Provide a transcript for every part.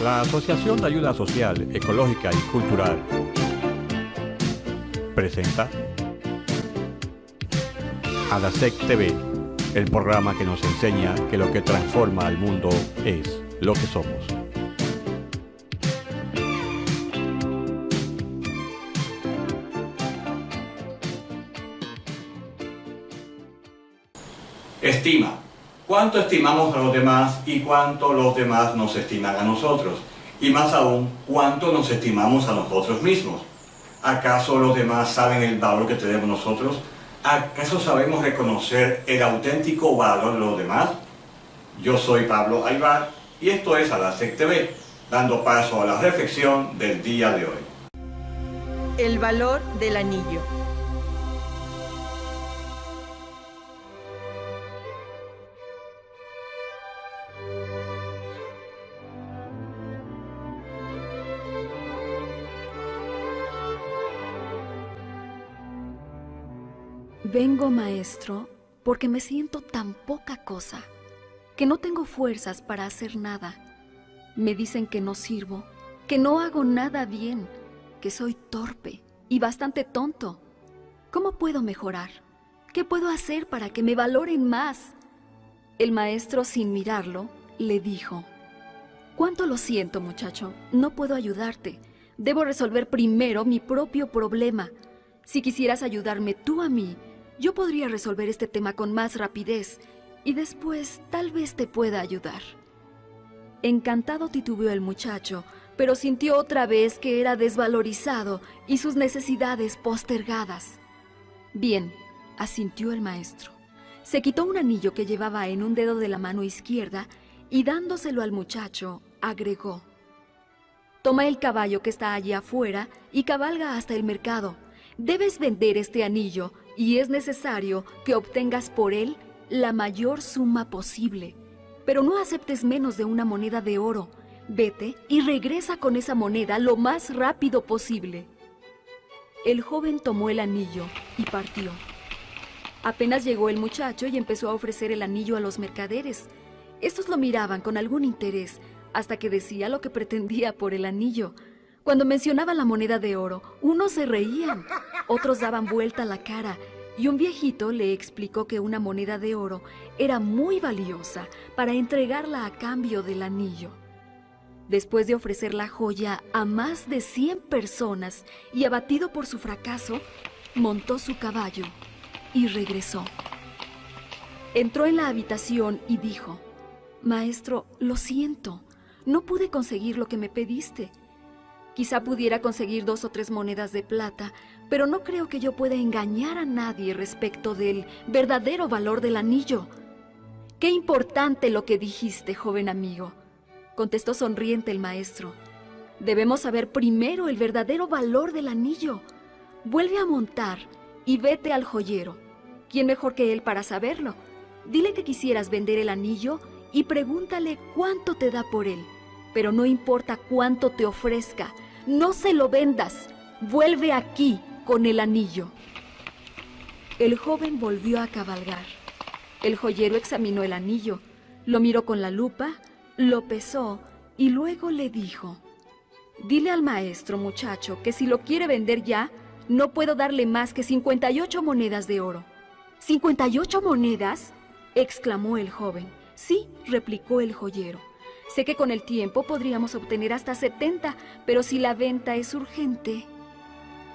La Asociación de Ayuda Social, Ecológica y Cultural presenta ADASEC TV, el programa que nos enseña que lo que transforma al mundo es lo que somos. Estima. ¿Cuánto estimamos a los demás y cuánto los demás nos estiman a nosotros? Y más aún, ¿cuánto nos estimamos a nosotros mismos? ¿Acaso los demás saben el valor que tenemos nosotros? ¿Acaso sabemos reconocer el auténtico valor de los demás? Yo soy Pablo Aybar y esto es ADASEC TV, dando paso a la reflexión del día de hoy. El valor del anillo. Vengo, maestro, porque me siento tan poca cosa, que no tengo fuerzas para hacer nada. Me dicen que no sirvo, que no hago nada bien, que soy torpe y bastante tonto. ¿Cómo puedo mejorar? ¿Qué puedo hacer para que me valoren más? El maestro, sin mirarlo, le dijo: «Cuánto lo siento, muchacho, no puedo ayudarte. Debo resolver primero mi propio problema. Si quisieras ayudarme tú a mí, yo podría resolver este tema con más rapidez y después tal vez te pueda ayudar». Encantado titubeó el muchacho, pero sintió otra vez que era desvalorizado y sus necesidades postergadas. «Bien», asintió el maestro. Se quitó un anillo que llevaba en un dedo de la mano izquierda y dándoselo al muchacho, agregó: «Toma el caballo que está allí afuera y cabalga hasta el mercado. Debes vender este anillo y es necesario que obtengas por él la mayor suma posible. Pero no aceptes menos de una moneda de oro. Vete y regresa con esa moneda lo más rápido posible». El joven tomó el anillo y partió. Apenas llegó el muchacho y empezó a ofrecer el anillo a los mercaderes. Estos lo miraban con algún interés hasta que decía lo que pretendía por el anillo. Cuando mencionaba la moneda de oro, unos se reían, otros daban vuelta la cara, y un viejito le explicó que una moneda de oro era muy valiosa para entregarla a cambio del anillo. Después de ofrecer la joya a más de 100 personas y abatido por su fracaso, montó su caballo y regresó. Entró en la habitación y dijo: «Maestro, lo siento, no pude conseguir lo que me pediste. Quizá pudiera conseguir 2 o 3 monedas de plata, pero no creo que yo pueda engañar a nadie respecto del verdadero valor del anillo». «Qué importante lo que dijiste, joven amigo», contestó sonriente el maestro. «Debemos saber primero el verdadero valor del anillo. Vuelve a montar y vete al joyero. ¿Quién mejor que él para saberlo? Dile que quisieras vender el anillo y pregúntale cuánto te da por él. Pero no importa cuánto te ofrezca, no se lo vendas. Vuelve aquí con el anillo». El joven volvió a cabalgar. El joyero examinó el anillo, lo miró con la lupa, lo pesó y luego le dijo: «Dile al maestro, muchacho, que si lo quiere vender ya, no puedo darle más que 58 monedas de oro». «¿58 monedas?», exclamó el joven. «Sí», replicó el joyero. «Sé que con el tiempo podríamos obtener hasta 70, pero si la venta es urgente».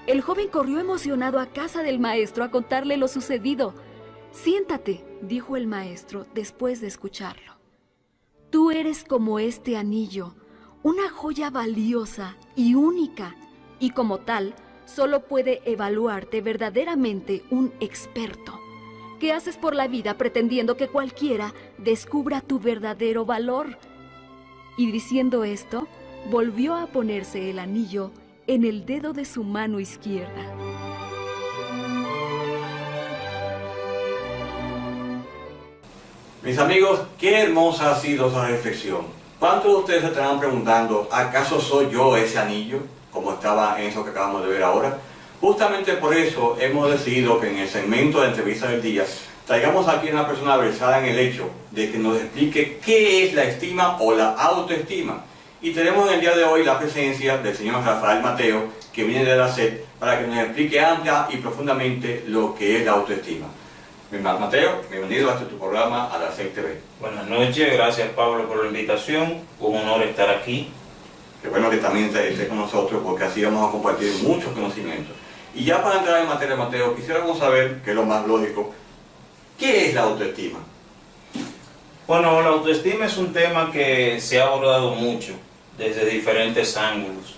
El joven corrió emocionado a casa del maestro a contarle lo sucedido. «Siéntate», dijo el maestro después de escucharlo. «Tú eres como este anillo, una joya valiosa y única, y como tal, solo puede evaluarte verdaderamente un experto. ¿Qué haces por la vida pretendiendo que cualquiera descubra tu verdadero valor?». Y diciendo esto, volvió a ponerse el anillo en el dedo de su mano izquierda. Mis amigos, qué hermosa ha sido esa reflexión. ¿Cuántos de ustedes se estarán preguntando, ¿acaso soy yo ese anillo? Como estaba en eso que acabamos de ver ahora. Justamente por eso hemos decidido que en el segmento de entrevista del día traigamos aquí a una persona versada en el hecho de que nos explique qué es la estima o la autoestima Y tenemos en el día de hoy la presencia del señor Rafael Mateo, que viene de la SED, para que nos explique amplia y profundamente lo que es la autoestima. Mi hermano Mateo, bienvenido a este tu programa, a la SED TV. Buenas noches, gracias Pablo por la invitación, un honor estar aquí. Qué bueno que también esté con nosotros, porque así vamos a compartir muchos conocimientos. Y ya para entrar en materia, Mateo, quisiéramos saber, que es lo más lógico, ¿qué es la autoestima? Bueno, la autoestima es un tema que se ha abordado mucho, desde diferentes ángulos,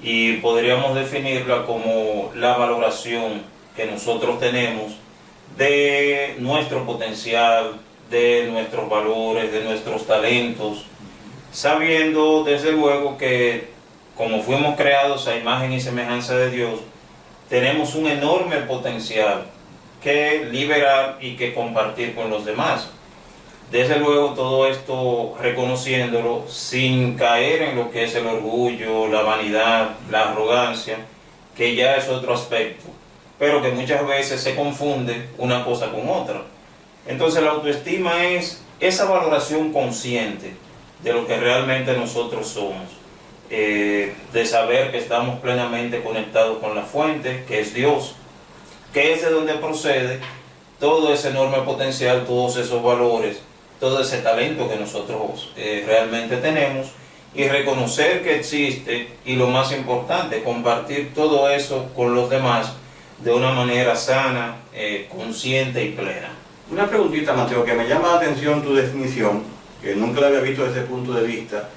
y podríamos definirla como la valoración que nosotros tenemos de nuestro potencial, de nuestros valores, de nuestros talentos, sabiendo desde luego que como fuimos creados a imagen y semejanza de Dios, tenemos un enorme potencial que liberar y que compartir con los demás. Desde luego todo esto reconociéndolo sin caer en lo que es el orgullo, la vanidad, la arrogancia, que ya es otro aspecto, pero que muchas veces se confunde una cosa con otra. Entonces la autoestima es esa valoración consciente de lo que realmente nosotros somos, de saber que estamos plenamente conectados con la fuente, que es Dios, que es de donde procede todo ese enorme potencial, todos esos valores, todo ese talento que nosotros realmente tenemos, y reconocer que existe, y lo más importante, compartir todo eso con los demás de una manera sana, consciente y plena. Una preguntita, Mateo, que me llama la atención tu definición, que nunca la había visto desde ese punto de vista,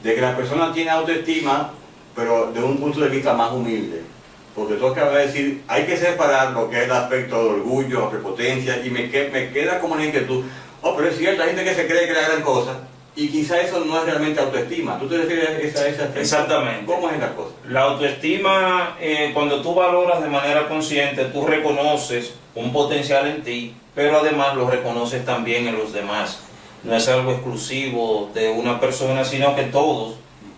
de que la persona tiene autoestima, pero de un punto de vista más humilde. Porque tú acabas de decir, hay que separar lo que es el aspecto de orgullo, prepotencia, y me queda como una inquietud. Oh, pero es cierto, hay gente que se cree que la gran cosa, y quizá eso no es realmente autoestima. ¿Tú te refieres a ese aspecto? Exactamente. ¿Cómo es la cosa? La autoestima, cuando tú valoras de manera consciente, tú reconoces un potencial en ti, pero además lo reconoces también en los demás. No es algo exclusivo de una persona, sino que todos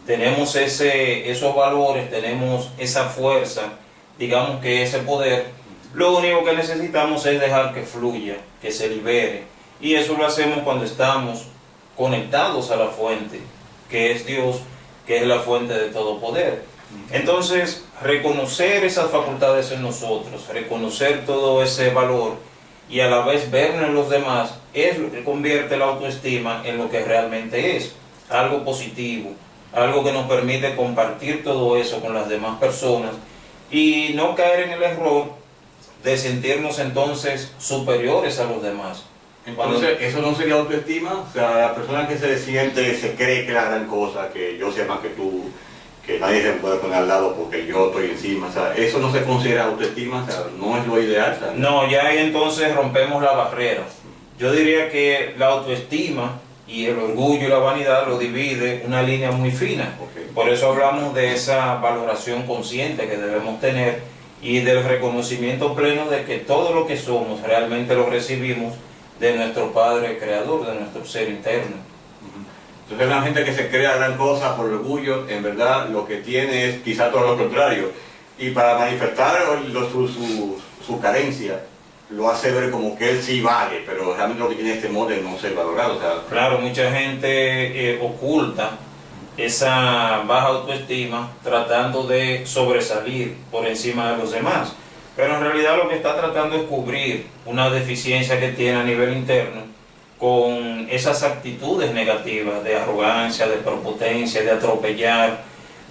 tenemos esos valores, tenemos esa fuerza, digamos que ese poder. Lo único que necesitamos es dejar que fluya, que se libere. Y eso lo hacemos cuando estamos conectados a la fuente, que es Dios, que es la fuente de todo poder. Entonces, reconocer esas facultades en nosotros, reconocer todo ese valor y a la vez verlo en los demás, es lo que convierte la autoestima en lo que realmente es, algo positivo, algo que nos permite compartir todo eso con las demás personas y no caer en el error de sentirnos entonces superiores a los demás. Entonces, ¿eso no sería autoestima? O sea, la persona que se siente, se cree que es la gran cosa, que yo sé más que tú, que nadie se puede poner al lado porque yo estoy encima, o sea, ¿eso no se considera autoestima? O sea, ¿no es lo ideal? ¿Sabes? No, ya ahí entonces rompemos la barrera. Yo diría que la autoestima y el orgullo y la vanidad lo divide una línea muy fina. Okay. Por eso hablamos de esa valoración consciente que debemos tener y del reconocimiento pleno de que todo lo que somos realmente lo recibimos de nuestro Padre Creador, de nuestro ser interno. Entonces la gente que se crea gran cosa por orgullo, en verdad lo que tiene es quizá todo lo contrario. Y para manifestar su carencia, lo hace ver como que él sí vale, pero realmente lo que tiene este modo es no ser valorado. O sea, claro, mucha gente oculta esa baja autoestima tratando de sobresalir por encima de los demás. Pero en realidad lo que está tratando es cubrir una deficiencia que tiene a nivel interno con esas actitudes negativas de arrogancia, de prepotencia, de atropellar,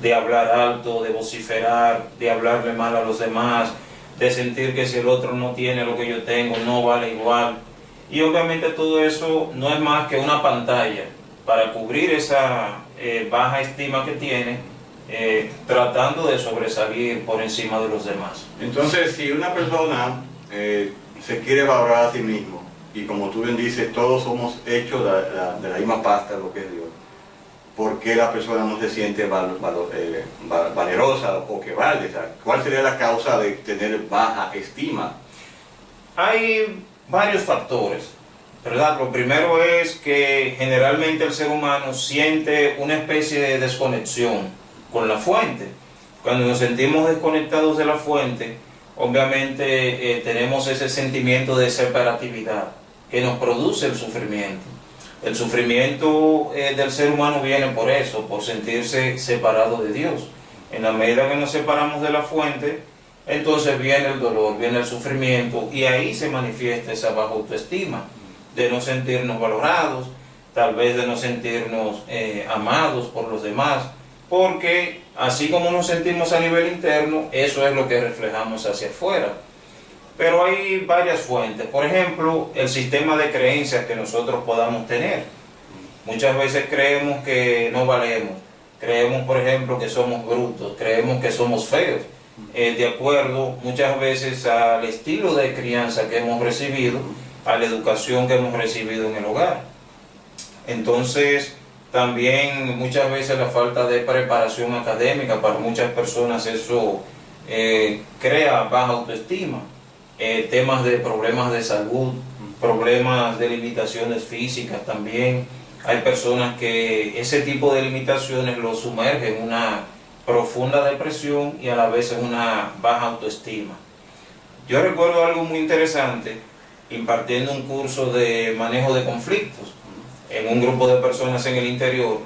de hablar alto, de vociferar, de hablarle mal a los demás, de sentir que si el otro no tiene lo que yo tengo, no vale igual. Y obviamente todo eso no es más que una pantalla para cubrir esa baja estima que tiene, tratando de sobresalir por encima de los demás. entonces, si una persona se quiere valorar a sí mismo, y como tú bien dices, todos somos hechos de la misma pasta, lo que es Dios, ¿por qué la persona no se siente valerosa o que vale? O sea, ¿cuál sería la causa de tener baja estima? Hay varios factores, ¿verdad? Lo primero es que generalmente el ser humano siente una especie de desconexión con la fuente. Cuando nos sentimos desconectados de la fuente, obviamente tenemos ese sentimiento de separatividad que nos produce el sufrimiento. El sufrimiento del ser humano viene por eso, por sentirse separado de Dios. En la medida que nos separamos de la fuente, entonces viene el dolor, viene el sufrimiento, y ahí se manifiesta esa baja autoestima, de no sentirnos valorados, tal vez de no sentirnos amados por los demás, porque así como nos sentimos a nivel interno, eso es lo que reflejamos hacia afuera. Pero hay varias fuentes. Por ejemplo, el sistema de creencias que nosotros podamos tener. Muchas veces creemos que no valemos. Creemos, por ejemplo, que somos brutos. Creemos que somos feos. De acuerdo muchas veces al estilo de crianza que hemos recibido, a la educación que hemos recibido en el hogar. Entonces, también muchas veces la falta de preparación académica, para muchas personas eso crea baja autoestima. Temas de problemas de salud, problemas de limitaciones físicas también. Hay personas que ese tipo de limitaciones los sumergen en una profunda depresión y a la vez en una baja autoestima. Yo recuerdo algo muy interesante, impartiendo un curso de manejo de conflictos en un grupo de personas en el interior,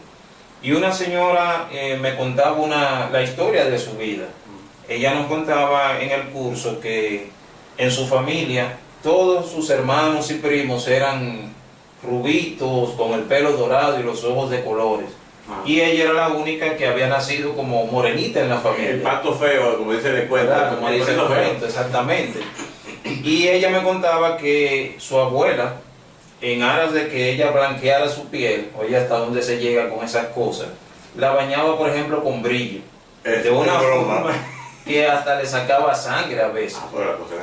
y una señora me contaba la historia de su vida. Ella nos contaba en el curso que en su familia todos sus hermanos y primos eran rubitos, con el pelo dorado y los ojos de colores. Y ella era la única que había nacido como morenita en la familia. El pato feo, como dice el cuento. Como dice el cuento, exactamente. Y ella me contaba que su abuela, en aras de que ella blanqueara su piel, oye hasta dónde se llega con esas cosas, la bañaba, por ejemplo, con brillo. De una forma que hasta le sacaba sangre a veces.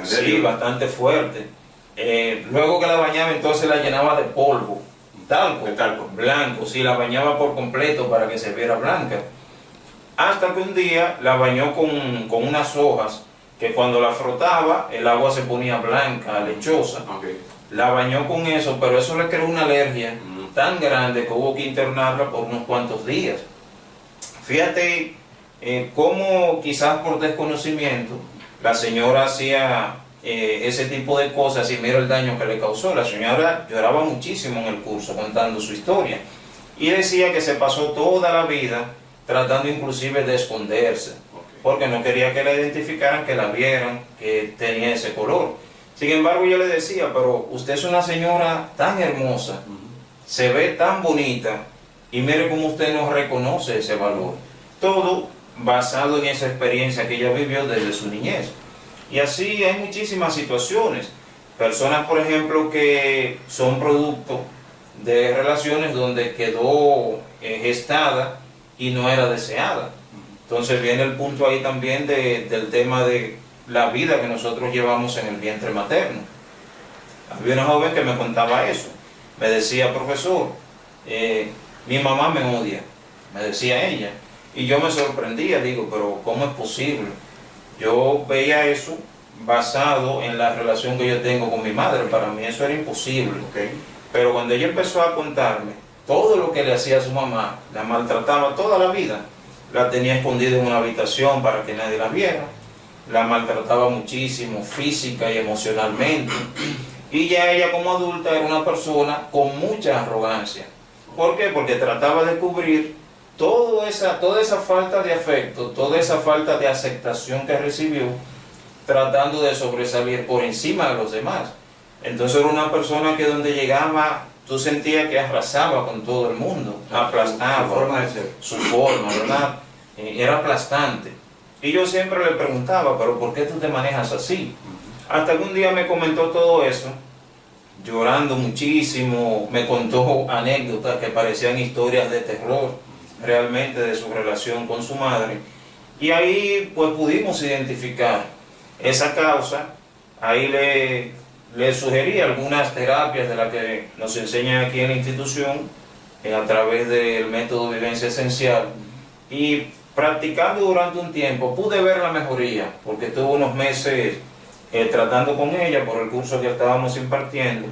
Sí, bastante fuerte. Luego que la bañaba, entonces la llenaba de polvo, talco, blanco, sí, la bañaba por completo para que se viera blanca. Hasta que un día la bañó con unas hojas que cuando la frotaba el agua se ponía blanca, lechosa. La bañó con eso, pero eso le creó una alergia tan grande que hubo que internarla por unos cuantos días. Fíjate cómo quizás por desconocimiento la señora hacía ese tipo de cosas y mira el daño que le causó. La señora lloraba muchísimo en el curso contando su historia y decía que se pasó toda la vida tratando inclusive de esconderse, porque no quería que la identificaran, que la vieran, que tenía ese color. Sin embargo, yo le decía, pero usted es una señora tan hermosa, se ve tan bonita, y mire cómo usted no reconoce ese valor. Todo basado en esa experiencia que ella vivió desde su niñez. Y así hay muchísimas situaciones. Personas, por ejemplo, que son producto de relaciones donde quedó gestada y no era deseada. Entonces viene el punto ahí también del tema de la vida que nosotros llevamos en el vientre materno. Había una joven que me contaba eso. Me decía, profesor, mi mamá me odia, me decía ella. Y yo me sorprendía, digo, pero ¿cómo es posible? Yo veía eso basado en la relación que yo tengo con mi madre. Para mí eso era imposible. Pero cuando ella empezó a contarme todo lo que le hacía a su mamá, la maltrataba toda la vida. La tenía escondida en una habitación para que nadie la viera. La maltrataba muchísimo, física y emocionalmente. Y ya ella como adulta era una persona con mucha arrogancia. ¿Por qué? Porque trataba de cubrir toda esa falta de afecto, toda esa falta de aceptación que recibió, tratando de sobresalir por encima de los demás. Entonces era una persona que donde llegaba, tú sentías que arrasaba con todo el mundo, aplastaba. Su forma de ser. Su forma, ¿verdad? Era aplastante. Y yo siempre le preguntaba, pero ¿por qué tú te manejas así? Hasta que un día me comentó todo eso, llorando muchísimo, me contó anécdotas que parecían historias de terror, realmente de su relación con su madre. Y ahí pues pudimos identificar esa causa. Ahí le sugerí algunas terapias de las que nos enseñan aquí en la institución, a través del método Vivencia Esencial. Y practicando durante un tiempo pude ver la mejoría, porque estuve unos meses tratando con ella por el curso que estábamos impartiendo,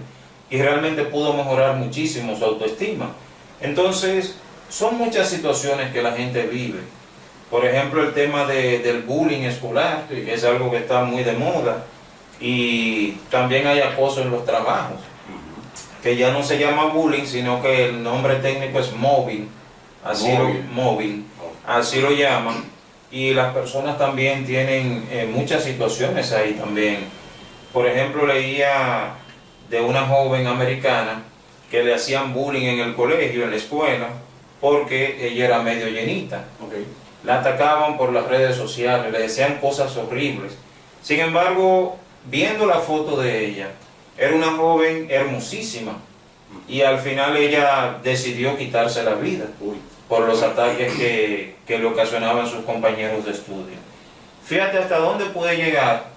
y realmente pudo mejorar muchísimo su autoestima. Entonces, son muchas situaciones que la gente vive. Por ejemplo, el tema del bullying escolar, que es algo que está muy de moda, y también hay acoso en los trabajos. que ya no se llama bullying, sino que el nombre técnico es mobbing, así lo llaman, y las personas también tienen muchas situaciones ahí también. Por ejemplo, leía de una joven americana que le hacían bullying en el colegio, en la escuela, porque ella era medio llenita. Okay. La atacaban por las redes sociales, le decían cosas horribles. Sin embargo, viendo la foto de ella, era una joven hermosísima, y al final ella decidió quitarse la vida por los ataques que le ocasionaban sus compañeros de estudio. Fíjate hasta dónde puede llegar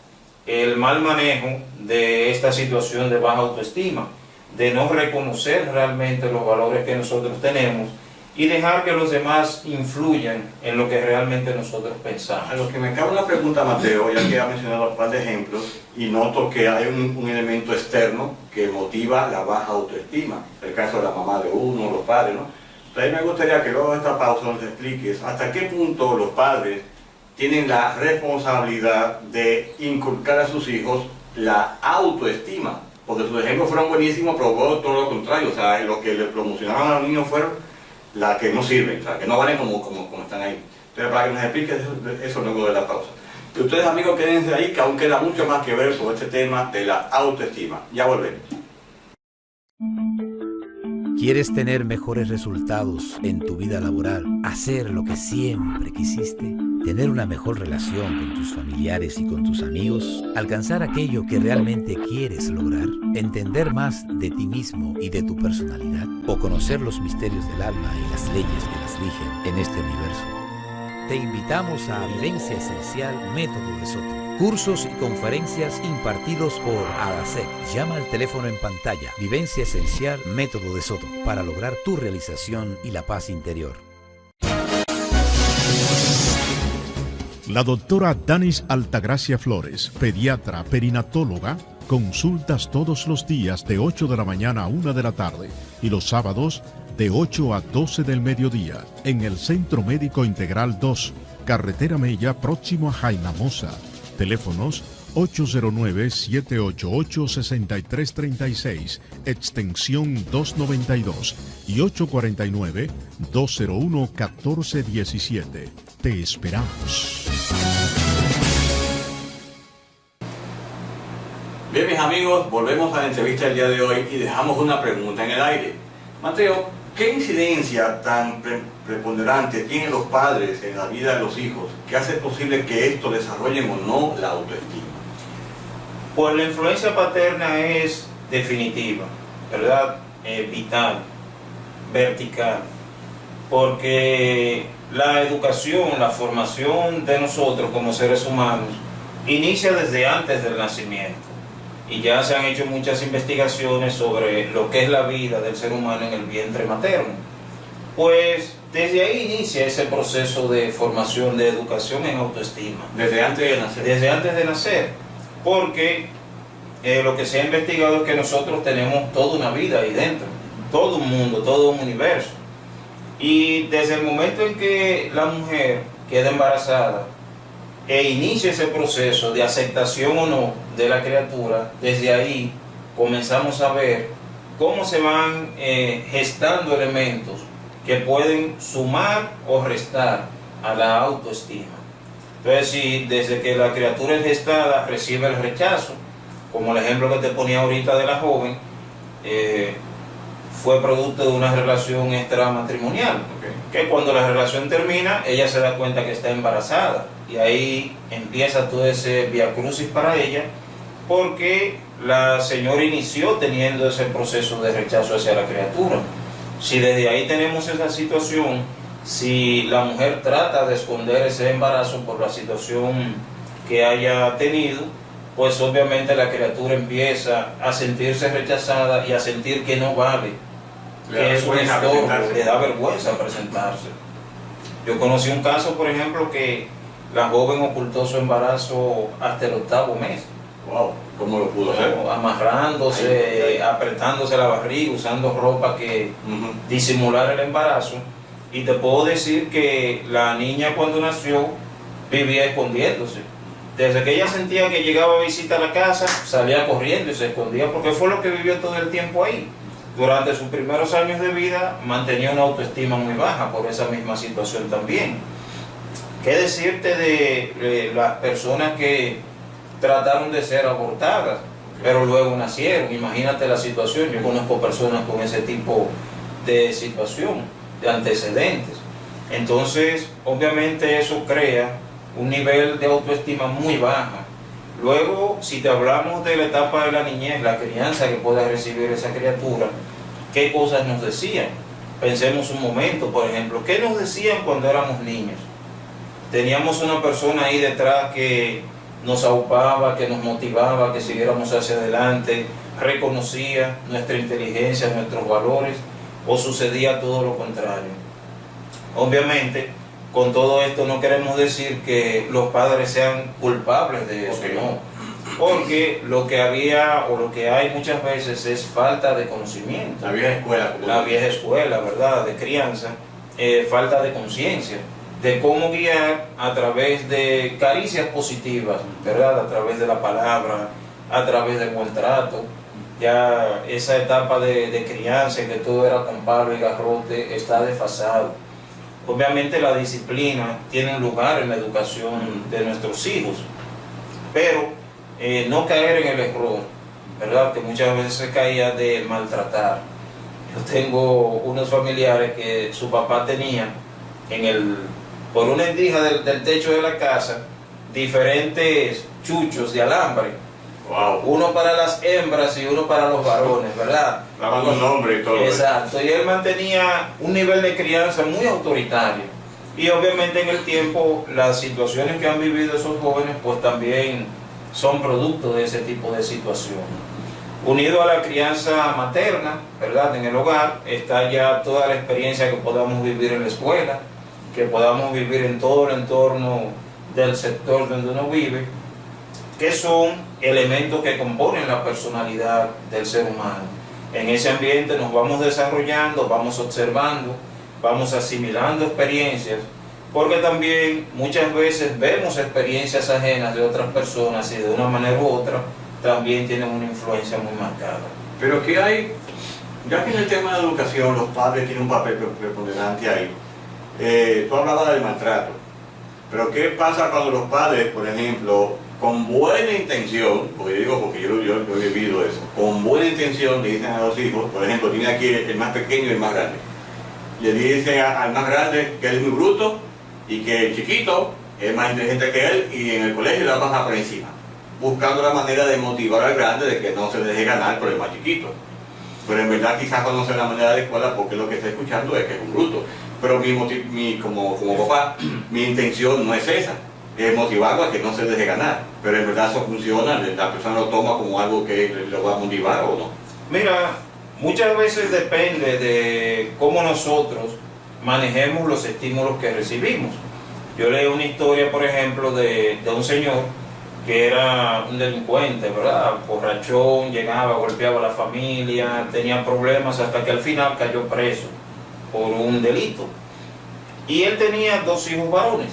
el mal manejo de esta situación de baja autoestima, de no reconocer realmente los valores que nosotros tenemos y dejar que los demás influyan en lo que realmente nosotros pensamos. A lo que me cabe una pregunta, Mateo, ya que ha mencionado un par de ejemplos, y noto que hay un elemento externo que motiva la baja autoestima, el caso de la mamá de uno, los padres, ¿no? Entonces me gustaría que luego de esta pausa nos expliques hasta qué punto los padres tienen la responsabilidad de inculcar a sus hijos la autoestima, porque sus ejemplos fueron buenísimos, pero todo lo contrario, o sea, lo que le promocionaban a los niños fueron las que no sirven, o sea, que no valen como están ahí. Entonces, para que nos expliques eso luego de la pausa. Y ustedes, amigos, quédense ahí, que aún queda mucho más que ver sobre este tema de la autoestima. Ya volvemos. ¿Quieres tener mejores resultados en tu vida laboral? ¿Hacer lo que siempre quisiste? ¿Tener una mejor relación con tus familiares y con tus amigos? ¿Alcanzar aquello que realmente quieres lograr? ¿Entender más de ti mismo y de tu personalidad? ¿O conocer los misterios del alma y las leyes que las rigen en este universo? Te invitamos a Vivencia Esencial Método de Soto. Cursos y conferencias impartidos por ADASEC. Llama al teléfono en pantalla. Vivencia Esencial Método de Soto para lograr tu realización y la paz interior. La doctora Danis Altagracia Flores, pediatra perinatóloga, consultas todos los días de 8 de la mañana a 1 de la tarde y los sábados de 8 a 12 del mediodía en el Centro Médico Integral 2, Carretera Mella, próximo a Jainamosa. Teléfonos 809-788-6336, extensión 292 y 849-201-1417. Te esperamos. Bien, mis amigos, volvemos a la entrevista del día de hoy y dejamos una pregunta en el aire. Mateo, ¿qué incidencia tan preponderante tienen los padres en la vida de los hijos que hace posible que esto desarrollen o no la autoestima? Pues la influencia paterna es definitiva, ¿verdad? Vital, vertical, porque la educación, la formación de nosotros como seres humanos inicia desde antes del nacimiento. Y ya se han hecho muchas investigaciones sobre lo que es la vida del ser humano en el vientre materno. Pues desde ahí inicia ese proceso de formación, de educación en autoestima. Desde antes de nacer. Desde antes de nacer. Porque lo que se ha investigado es que nosotros tenemos toda una vida ahí dentro. Todo un mundo, todo un universo. Y desde el momento en que la mujer queda embarazada e inicia ese proceso de aceptación o no de la criatura, desde ahí comenzamos a ver cómo se van gestando elementos que pueden sumar o restar a la autoestima. Entonces, si desde que la criatura es gestada recibe el rechazo, como el ejemplo que te ponía ahorita de la joven, fue producto de una relación extramatrimonial, que cuando la relación termina, ella se da cuenta que está embarazada, y ahí empieza todo ese viacrucis para ella, porque la señora inició teniendo ese proceso de rechazo hacia la criatura. Si desde ahí tenemos esa situación, si la mujer trata de esconder ese embarazo por la situación que haya tenido, pues obviamente la criatura empieza a sentirse rechazada y a sentir que no vale, que es un estorbo, le da vergüenza presentarse. Yo conocí un caso, por ejemplo, que la joven ocultó su embarazo hasta el 8º mes. Wow, ¿cómo lo pudo hacer? Amarrándose, apretándose la barriga, usando ropa que disimulara el embarazo. Y te puedo decir que la niña cuando nació vivía escondiéndose. Desde que ella sentía que llegaba a visitar la casa, salía corriendo y se escondía, porque fue lo que vivió todo el tiempo ahí. durante sus primeros años de vida mantenía una autoestima muy baja por esa misma situación también. ¿Qué decirte de las personas que trataron de ser abortadas, pero luego nacieron? Imagínate la situación. Yo conozco personas con ese tipo de situación, de antecedentes. Entonces, obviamente eso crea un nivel de autoestima muy baja. Luego, si te hablamos de la etapa de la niñez, la crianza que pueda recibir esa criatura, ¿qué cosas nos decían? Pensemos un momento, por ejemplo, ¿qué nos decían cuando éramos niños? Teníamos una persona ahí detrás que nos aupaba, que nos motivaba, que siguiéramos hacia adelante, reconocía nuestra inteligencia, nuestros valores, o sucedía todo lo contrario. Obviamente, con todo esto no queremos decir que los padres sean culpables de eso, no. Porque lo que había o lo que hay muchas veces es falta de conocimiento. La vieja escuela. La vieja escuela, ¿verdad?, de crianza, falta de conciencia de cómo guiar a través de caricias positivas, ¿verdad?, a través de la palabra, a través del buen trato. Ya esa etapa de crianza en que todo era con palo y garrote está desfasado. Obviamente la disciplina tiene un lugar en la educación de nuestros hijos, pero no caer en el error, ¿verdad?, que muchas veces se caía de maltratar. Yo tengo unos familiares que su papá tenía por una endija del techo de la casa diferentes chuchos de alambre. Wow. Uno para las hembras y uno para los varones, ¿verdad? Daban un nombre y todo. Exacto, y él mantenía un nivel de crianza muy autoritario. Y obviamente en el tiempo las situaciones que han vivido esos jóvenes pues también son producto de ese tipo de situación. Unido a la crianza materna, ¿verdad?, en el hogar, está ya toda la experiencia que podamos vivir en la escuela, que podamos vivir en todo el entorno del sector donde uno vive, que son elementos que componen la personalidad del ser humano. En ese ambiente nos vamos desarrollando, vamos observando, vamos asimilando experiencias, porque también muchas veces vemos experiencias ajenas de otras personas y de una manera u otra también tienen una influencia muy marcada. Pero ¿qué hay? Ya que en el tema de la educación los padres tienen un papel preponderante ahí. Tú hablabas del maltrato, pero ¿qué pasa cuando los padres, por ejemplo, con buena intención, porque yo he vivido eso, con buena intención le dicen a los hijos, por ejemplo, tiene aquí el más pequeño y el más grande, le dicen al más grande que él es muy bruto y que el chiquito es más inteligente que él y en el colegio la baja por encima, buscando la manera de motivar al grande de que no se deje ganar por el más chiquito. Pero en verdad quizás conoce la manera adecuada porque lo que está escuchando es que es un bruto. Pero como papá, mi intención no es esa, es motivarlo a que no se deje ganar. Pero en verdad eso funciona, la persona lo toma como algo que lo va a motivar o no. Mira, muchas veces depende de cómo nosotros manejemos los estímulos que recibimos. Yo leí una historia, por ejemplo, de un señor que era un delincuente, ¿verdad? Borrachón, llegaba, golpeaba a la familia, tenía problemas hasta que al final cayó preso por un delito. Y él tenía 2 hijos varones.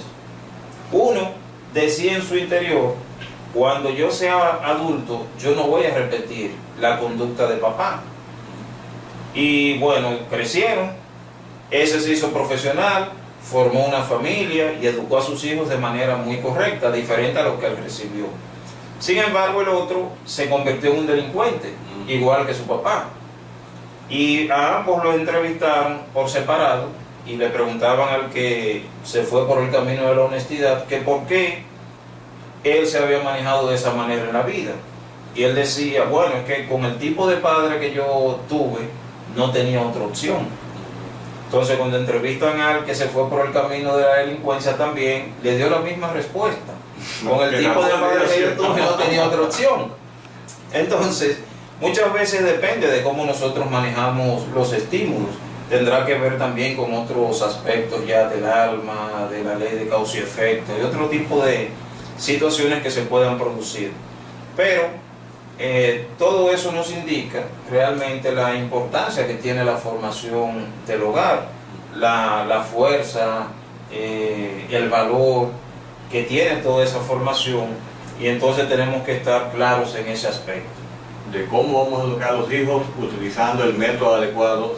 Uno decía en su interior, cuando yo sea adulto, yo no voy a repetir la conducta de papá. Y bueno, crecieron, ese se hizo profesional, formó una familia y educó a sus hijos de manera muy correcta, diferente a lo que él recibió. Sin embargo, el otro se convirtió en un delincuente, igual que su papá. Y a ambos los entrevistaron por separado y le preguntaban al que se fue por el camino de la honestidad que por qué él se había manejado de esa manera en la vida. Y él decía, bueno, es que con el tipo de padre que yo tuve, no tenía otra opción. Entonces, cuando entrevistan al que se fue por el camino de la delincuencia también, le dio la misma respuesta. Con el tipo de padre que yo tuve, no tenía otra opción. Entonces, muchas veces depende de cómo nosotros manejamos los estímulos. Tendrá que ver también con otros aspectos ya del alma, de la ley de causa y efecto, y otro tipo de situaciones que se puedan producir. Pero todo eso nos indica realmente la importancia que tiene la formación del hogar, la fuerza, el valor que tiene toda esa formación, y entonces tenemos que estar claros en ese aspecto. de cómo vamos a educar a los hijos utilizando el método adecuado,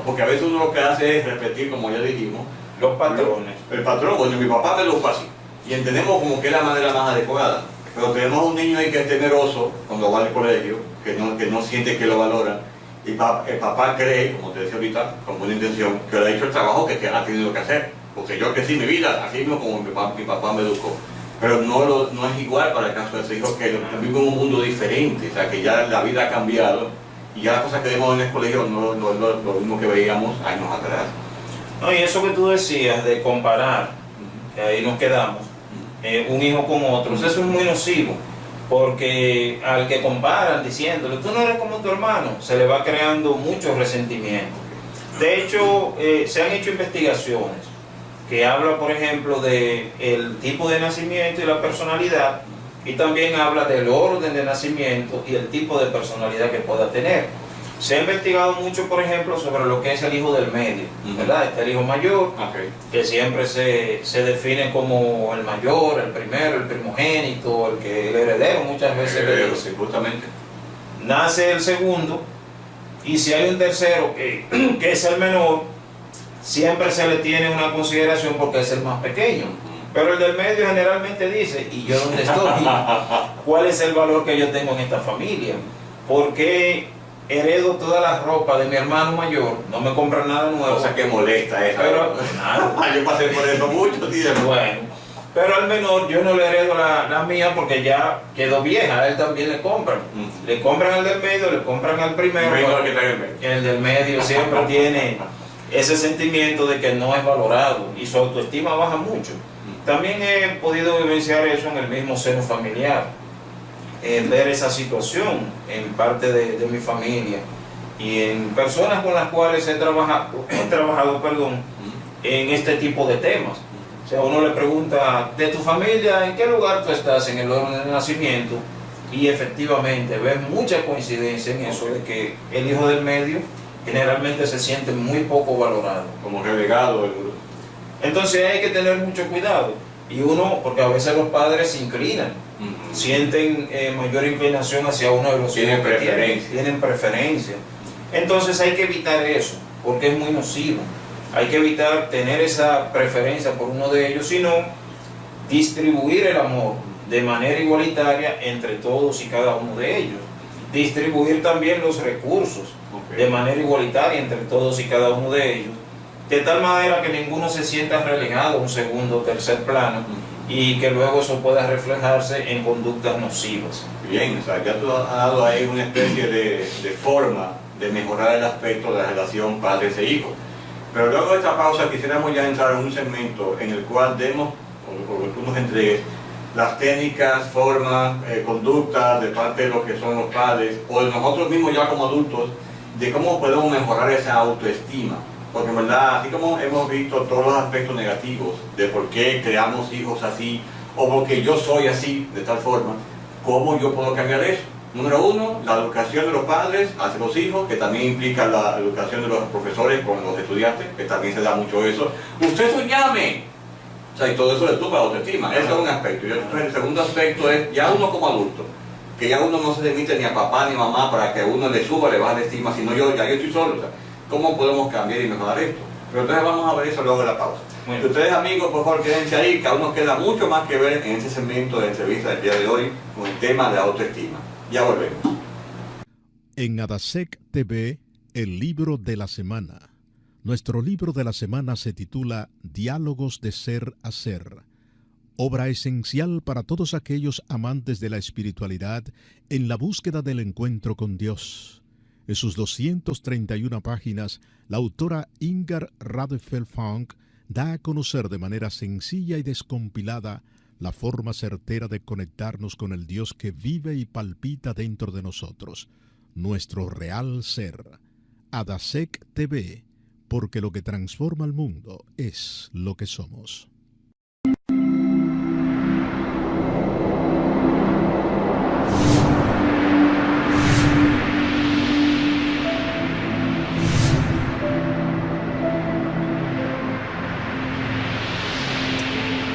porque a veces uno lo que hace es repetir, como ya dijimos, los patrones. El patrón, bueno, mi papá me lo fue así, y entendemos como que es la manera más adecuada, pero tenemos un niño ahí que es temeroso cuando va al colegio, que no siente que lo valoran, y el papá cree, como te decía ahorita, con buena intención, que le ha hecho el trabajo que ha tenido que hacer, porque yo crecí mi vida así mismo como mi papá me educó. Pero no es igual para el caso de ese hijo, que vive en un mundo diferente, o sea que ya la vida ha cambiado y ya las cosas que vemos en el colegio no es lo mismo que veíamos años atrás. No, y eso que tú decías de comparar, que ahí nos quedamos, un hijo con otros, eso es muy nocivo, porque al que comparan diciéndole, tú no eres como tu hermano, se le va creando mucho resentimiento. De hecho, se han hecho investigaciones que habla, por ejemplo, del tipo de nacimiento y la personalidad, y también habla del orden de nacimiento y el tipo de personalidad que pueda tener. Se ha investigado mucho, por ejemplo, sobre lo que es el hijo del medio, ¿verdad? Está el hijo mayor, que siempre se define como el mayor, el primero, el primogénito, el heredero, muchas veces. Sí, justamente. Nace el segundo, y si hay un tercero que es el menor, siempre se le tiene una consideración porque es el más pequeño. Pero el del medio generalmente dice, ¿y yo dónde estoy? ¿Cuál es el valor que yo tengo en esta familia? ¿Por qué heredo toda la ropa de mi hermano mayor? No me compran nada nuevo. Cosa que molesta esa. Pero, nada. Yo pasé por eso mucho tiempo. Bueno, pero al menor yo no le heredo la mía porque ya quedó vieja, a él también le compran. Le compran al del medio, le compran al primero. El del medio siempre tiene ese sentimiento de que no es valorado y su autoestima baja mucho. También he podido vivenciar eso en el mismo seno familiar, ver esa situación en parte de mi familia y en personas con las cuales he trabajado en este tipo de temas. O sea, uno le pregunta, de tu familia, ¿en qué lugar tú estás en el orden de nacimiento? Y efectivamente ves mucha coincidencia en eso, de que el hijo del medio generalmente se siente muy poco valorado. Como relegado. Entonces hay que tener mucho cuidado. Y uno, porque a veces los padres se inclinan, sienten mayor inclinación hacia uno de los hijos que tienen preferencia. Entonces hay que evitar eso, porque es muy nocivo. Hay que evitar tener esa preferencia por uno de ellos, sino distribuir el amor de manera igualitaria entre todos y cada uno de ellos. Distribuir también los recursos de manera igualitaria entre todos y cada uno de ellos, de tal manera que ninguno se sienta relegado a un segundo o tercer plano y que luego eso pueda reflejarse en conductas nocivas. Bien, o sea, ya tú has dado ahí una especie de forma de mejorar el aspecto de la relación padres e hijos. Pero luego de esta pausa quisiéramos ya entrar en un segmento en el cual demos, o que tú nos entregues, las técnicas, formas, conductas de parte de los que son los padres, o de nosotros mismos ya como adultos, de cómo podemos mejorar esa autoestima. Porque en verdad, así como hemos visto todos los aspectos negativos de por qué creamos hijos así, o porque yo soy así, de tal forma, ¿cómo yo puedo cambiar eso? Número uno, la educación de los padres hacia los hijos, que también implica la educación de los profesores con los estudiantes, que también se da mucho eso. ¡Usted soñame! O sea, y todo eso le tupa la autoestima. Ese es un aspecto. Y el segundo aspecto es ya uno como adulto, que ya uno no se limite ni a papá ni a mamá para que uno le suba, le baje la estima, sino yo estoy solo. O sea, ¿cómo podemos cambiar y mejorar esto? Pero entonces vamos a ver eso luego de la pausa. Si ustedes, amigos, por favor, quédense ahí, que aún nos queda mucho más que ver en este segmento de entrevista del día de hoy con el tema de la autoestima. Ya volvemos. En Adasec TV, el libro de la semana. Nuestro libro de la semana se titula Diálogos de Ser a Ser, obra esencial para todos aquellos amantes de la espiritualidad en la búsqueda del encuentro con Dios. En sus 231 páginas, la autora Ingar Radefeld-Funk da a conocer de manera sencilla y descompilada la forma certera de conectarnos con el Dios que vive y palpita dentro de nosotros, nuestro real ser. Adasec TV, porque lo que transforma el mundo es lo que somos.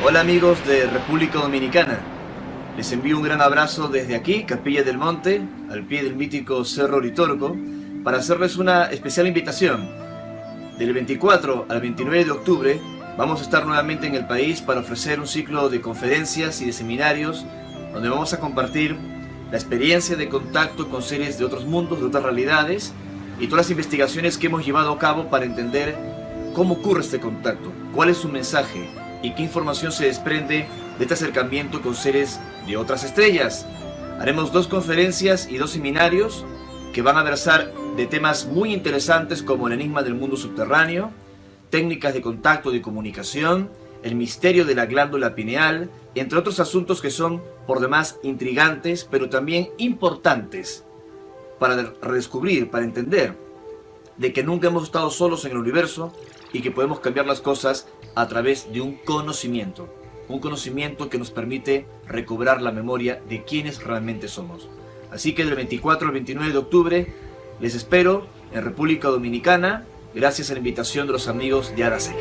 Hola amigos de República Dominicana, Les envío un gran abrazo desde aquí, Capilla del Monte, al pie del mítico Cerro Uritorco, para hacerles una especial invitación. Del 24 al 29 de octubre vamos a estar nuevamente en el país para ofrecer un ciclo de conferencias y de seminarios donde vamos a compartir la experiencia de contacto con seres de otros mundos, de otras realidades, y todas las investigaciones que hemos llevado a cabo para entender cómo ocurre este contacto, cuál es su mensaje y qué información se desprende de este acercamiento con seres de otras estrellas. Haremos 2 conferencias y 2 seminarios que van a versar de temas muy interesantes como el enigma del mundo subterráneo, técnicas de contacto y comunicación, el misterio de la glándula pineal, entre otros asuntos que son por demás intrigantes, pero también importantes para redescubrir, para entender de que nunca hemos estado solos en el universo y que podemos cambiar las cosas a través de un conocimiento que nos permite recobrar la memoria de quienes realmente somos. Así que del 24 al 29 de octubre les espero en República Dominicana, gracias a la invitación de los amigos de Arasec.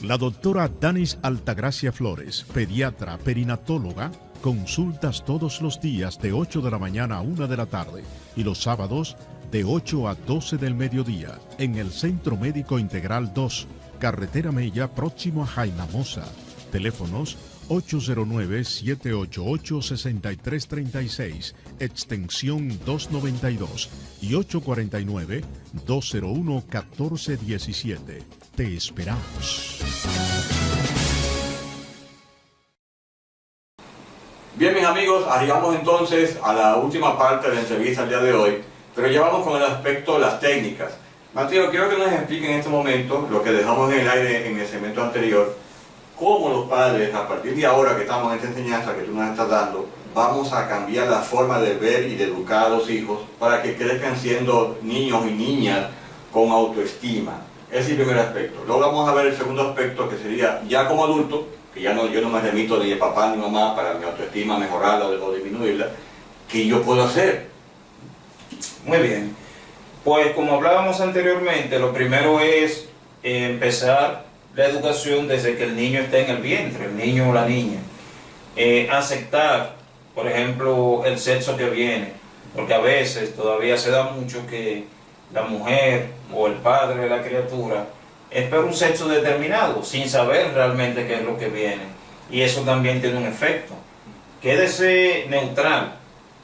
La doctora Danis Altagracia Flores, pediatra perinatóloga, consultas todos los días de 8 de la mañana a 1 de la tarde y los sábados de 8 a 12 del mediodía en el Centro Médico Integral 2, Carretera Mella, próximo a Jainamosa. Teléfonos 809-788-6336, extensión 292 y 849-201-1417. Te esperamos. Bien, mis amigos, arribamos entonces a la última parte de la entrevista del día de hoy, pero ya vamos con el aspecto de las técnicas. Mateo, quiero que nos explique en este momento lo que dejamos en el aire en el segmento anterior, cómo los padres, a partir de ahora que estamos en esta enseñanza que tú nos estás dando, vamos a cambiar la forma de ver y de educar a los hijos para que crezcan siendo niños y niñas con autoestima. Ese es el primer aspecto. Luego vamos a ver el segundo aspecto, que sería ya como adulto, que ya no, yo no me remito ni de papá ni mamá para mi autoestima mejorarla o disminuirla, ¿qué yo puedo hacer? Muy bien. Pues como hablábamos anteriormente, lo primero es empezar la educación desde que el niño está en el vientre, el niño o la niña. Aceptar, por ejemplo, el sexo que viene, porque a veces todavía se da mucho que la mujer o el padre de la criatura espera un sexo determinado, sin saber realmente qué es lo que viene. Y eso también tiene un efecto. Quédese neutral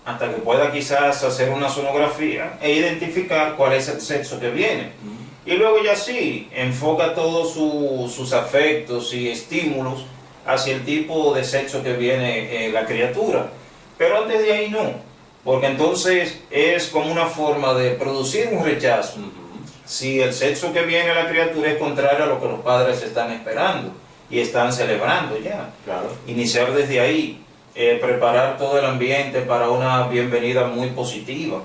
hasta que pueda quizás hacer una sonografía e identificar cuál es el sexo que viene. Y luego ya sí, enfoca todos sus afectos y estímulos hacia el tipo de sexo que viene la criatura. Pero antes de ahí no, porque entonces es como una forma de producir un rechazo. Si el sexo que viene la criatura es contrario a lo que los padres están esperando y están celebrando ya. Claro. Iniciar desde ahí, preparar todo el ambiente para una bienvenida muy positiva.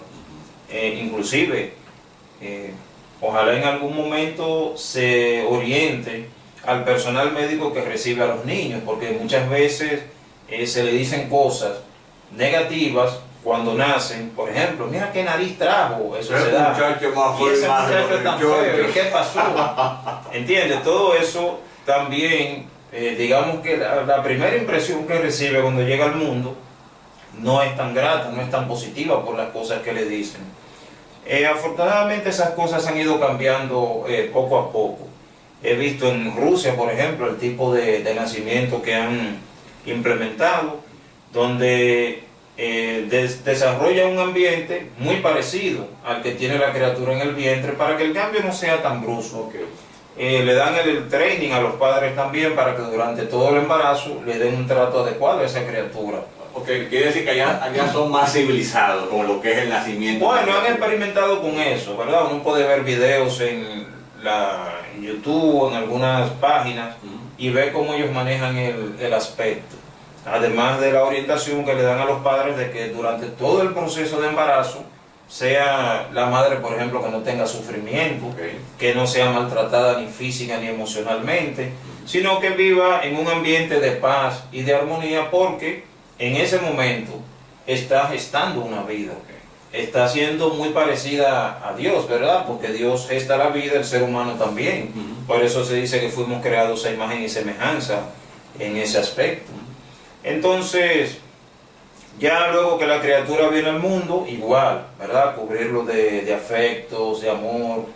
Inclusive, ojalá en algún momento se oriente al personal médico que recibe a los niños, porque muchas veces se le dicen cosas negativas cuando nacen. Por ejemplo, mira qué nariz trajo, eso se da, Muchacho más y ese formal, muchacho tan feo, ¿y qué pasó? ¿Entiendes? Todo eso también, digamos que la primera impresión que recibe cuando llega al mundo no es tan grata, no es tan positiva por las cosas que le dicen. Afortunadamente esas cosas han ido cambiando poco a poco. He visto en Rusia, por ejemplo, el tipo de nacimiento que han implementado, donde desarrolla un ambiente muy parecido al que tiene la criatura en el vientre para que el cambio no sea tan brusco. Le dan el training a los padres también para que durante todo el embarazo le den un trato adecuado a esa criatura. Quiere decir que allá son más civilizados con lo que es el nacimiento. Bueno, han experimentado con eso, ¿verdad? Uno puede ver videos en YouTube o en algunas páginas y ver cómo ellos manejan el aspecto. Además de la orientación que le dan a los padres de que durante todo el proceso de embarazo sea la madre, por ejemplo, que no tenga sufrimiento, que no sea maltratada ni física ni emocionalmente, sino que viva en un ambiente de paz y de armonía, porque en ese momento está gestando una vida. está siendo muy parecida a Dios, ¿verdad? Porque Dios gesta la vida, el ser humano también. Por eso se dice que fuimos creados a imagen y semejanza en ese aspecto. Entonces, ya luego que la criatura viene al mundo, igual, ¿verdad? Cubrirlo de afectos, de amor,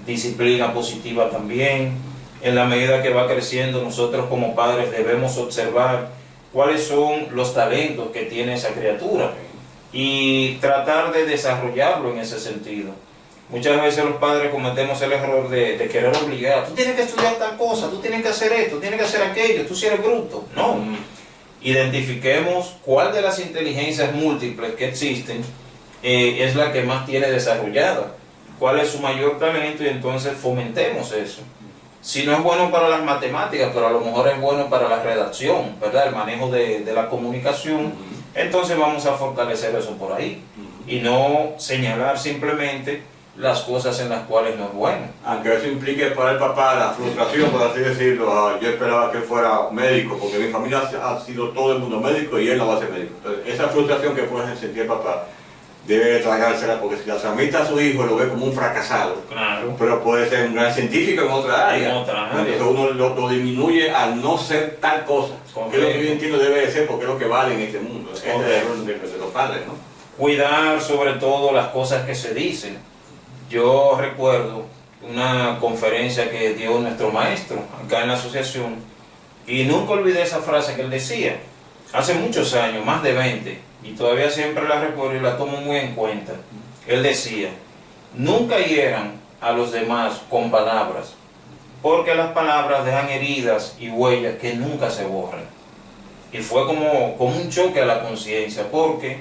disciplina positiva también. En la medida que va creciendo, nosotros como padres debemos observar cuáles son los talentos que tiene esa criatura y tratar de desarrollarlo en ese sentido. Muchas veces los padres cometemos el error de querer obligar, tú tienes que estudiar tal cosa, tú tienes que hacer esto, tú tienes que hacer aquello, tú si eres bruto. No. Identifiquemos cuál de las inteligencias múltiples que existen es la que más tiene desarrollada, cuál es su mayor talento, y entonces fomentemos eso. Si no es bueno para las matemáticas, pero a lo mejor es bueno para la redacción, ¿verdad? El manejo de la comunicación, entonces vamos a fortalecer eso por ahí y no señalar simplemente las cosas en las cuales no es bueno. Aunque eso implique para el papá la frustración, por así decirlo. Yo esperaba que él fuera médico, porque mi familia ha sido todo el mundo médico y él no va a ser médico. Entonces, esa frustración que puede sentir el papá debe tragársela, porque si la transmite a su hijo lo ve como un fracasado. Claro. Pero puede ser un gran científico en otra área. En otra área. Entonces uno lo disminuye al no ser tal cosa. Que es lo que yo entiendo debe de ser, porque es lo que vale en este mundo. Este es el error de los padres, ¿no? Cuidar sobre todo las cosas que se dicen. Yo recuerdo una conferencia que dio nuestro maestro acá en la asociación, y nunca olvidé esa frase que él decía, hace muchos años, más de 20, y todavía siempre la recuerdo y la tomo muy en cuenta. Él decía, nunca hieran a los demás con palabras, porque las palabras dejan heridas y huellas que nunca se borran. Y fue como un choque a la conciencia, porque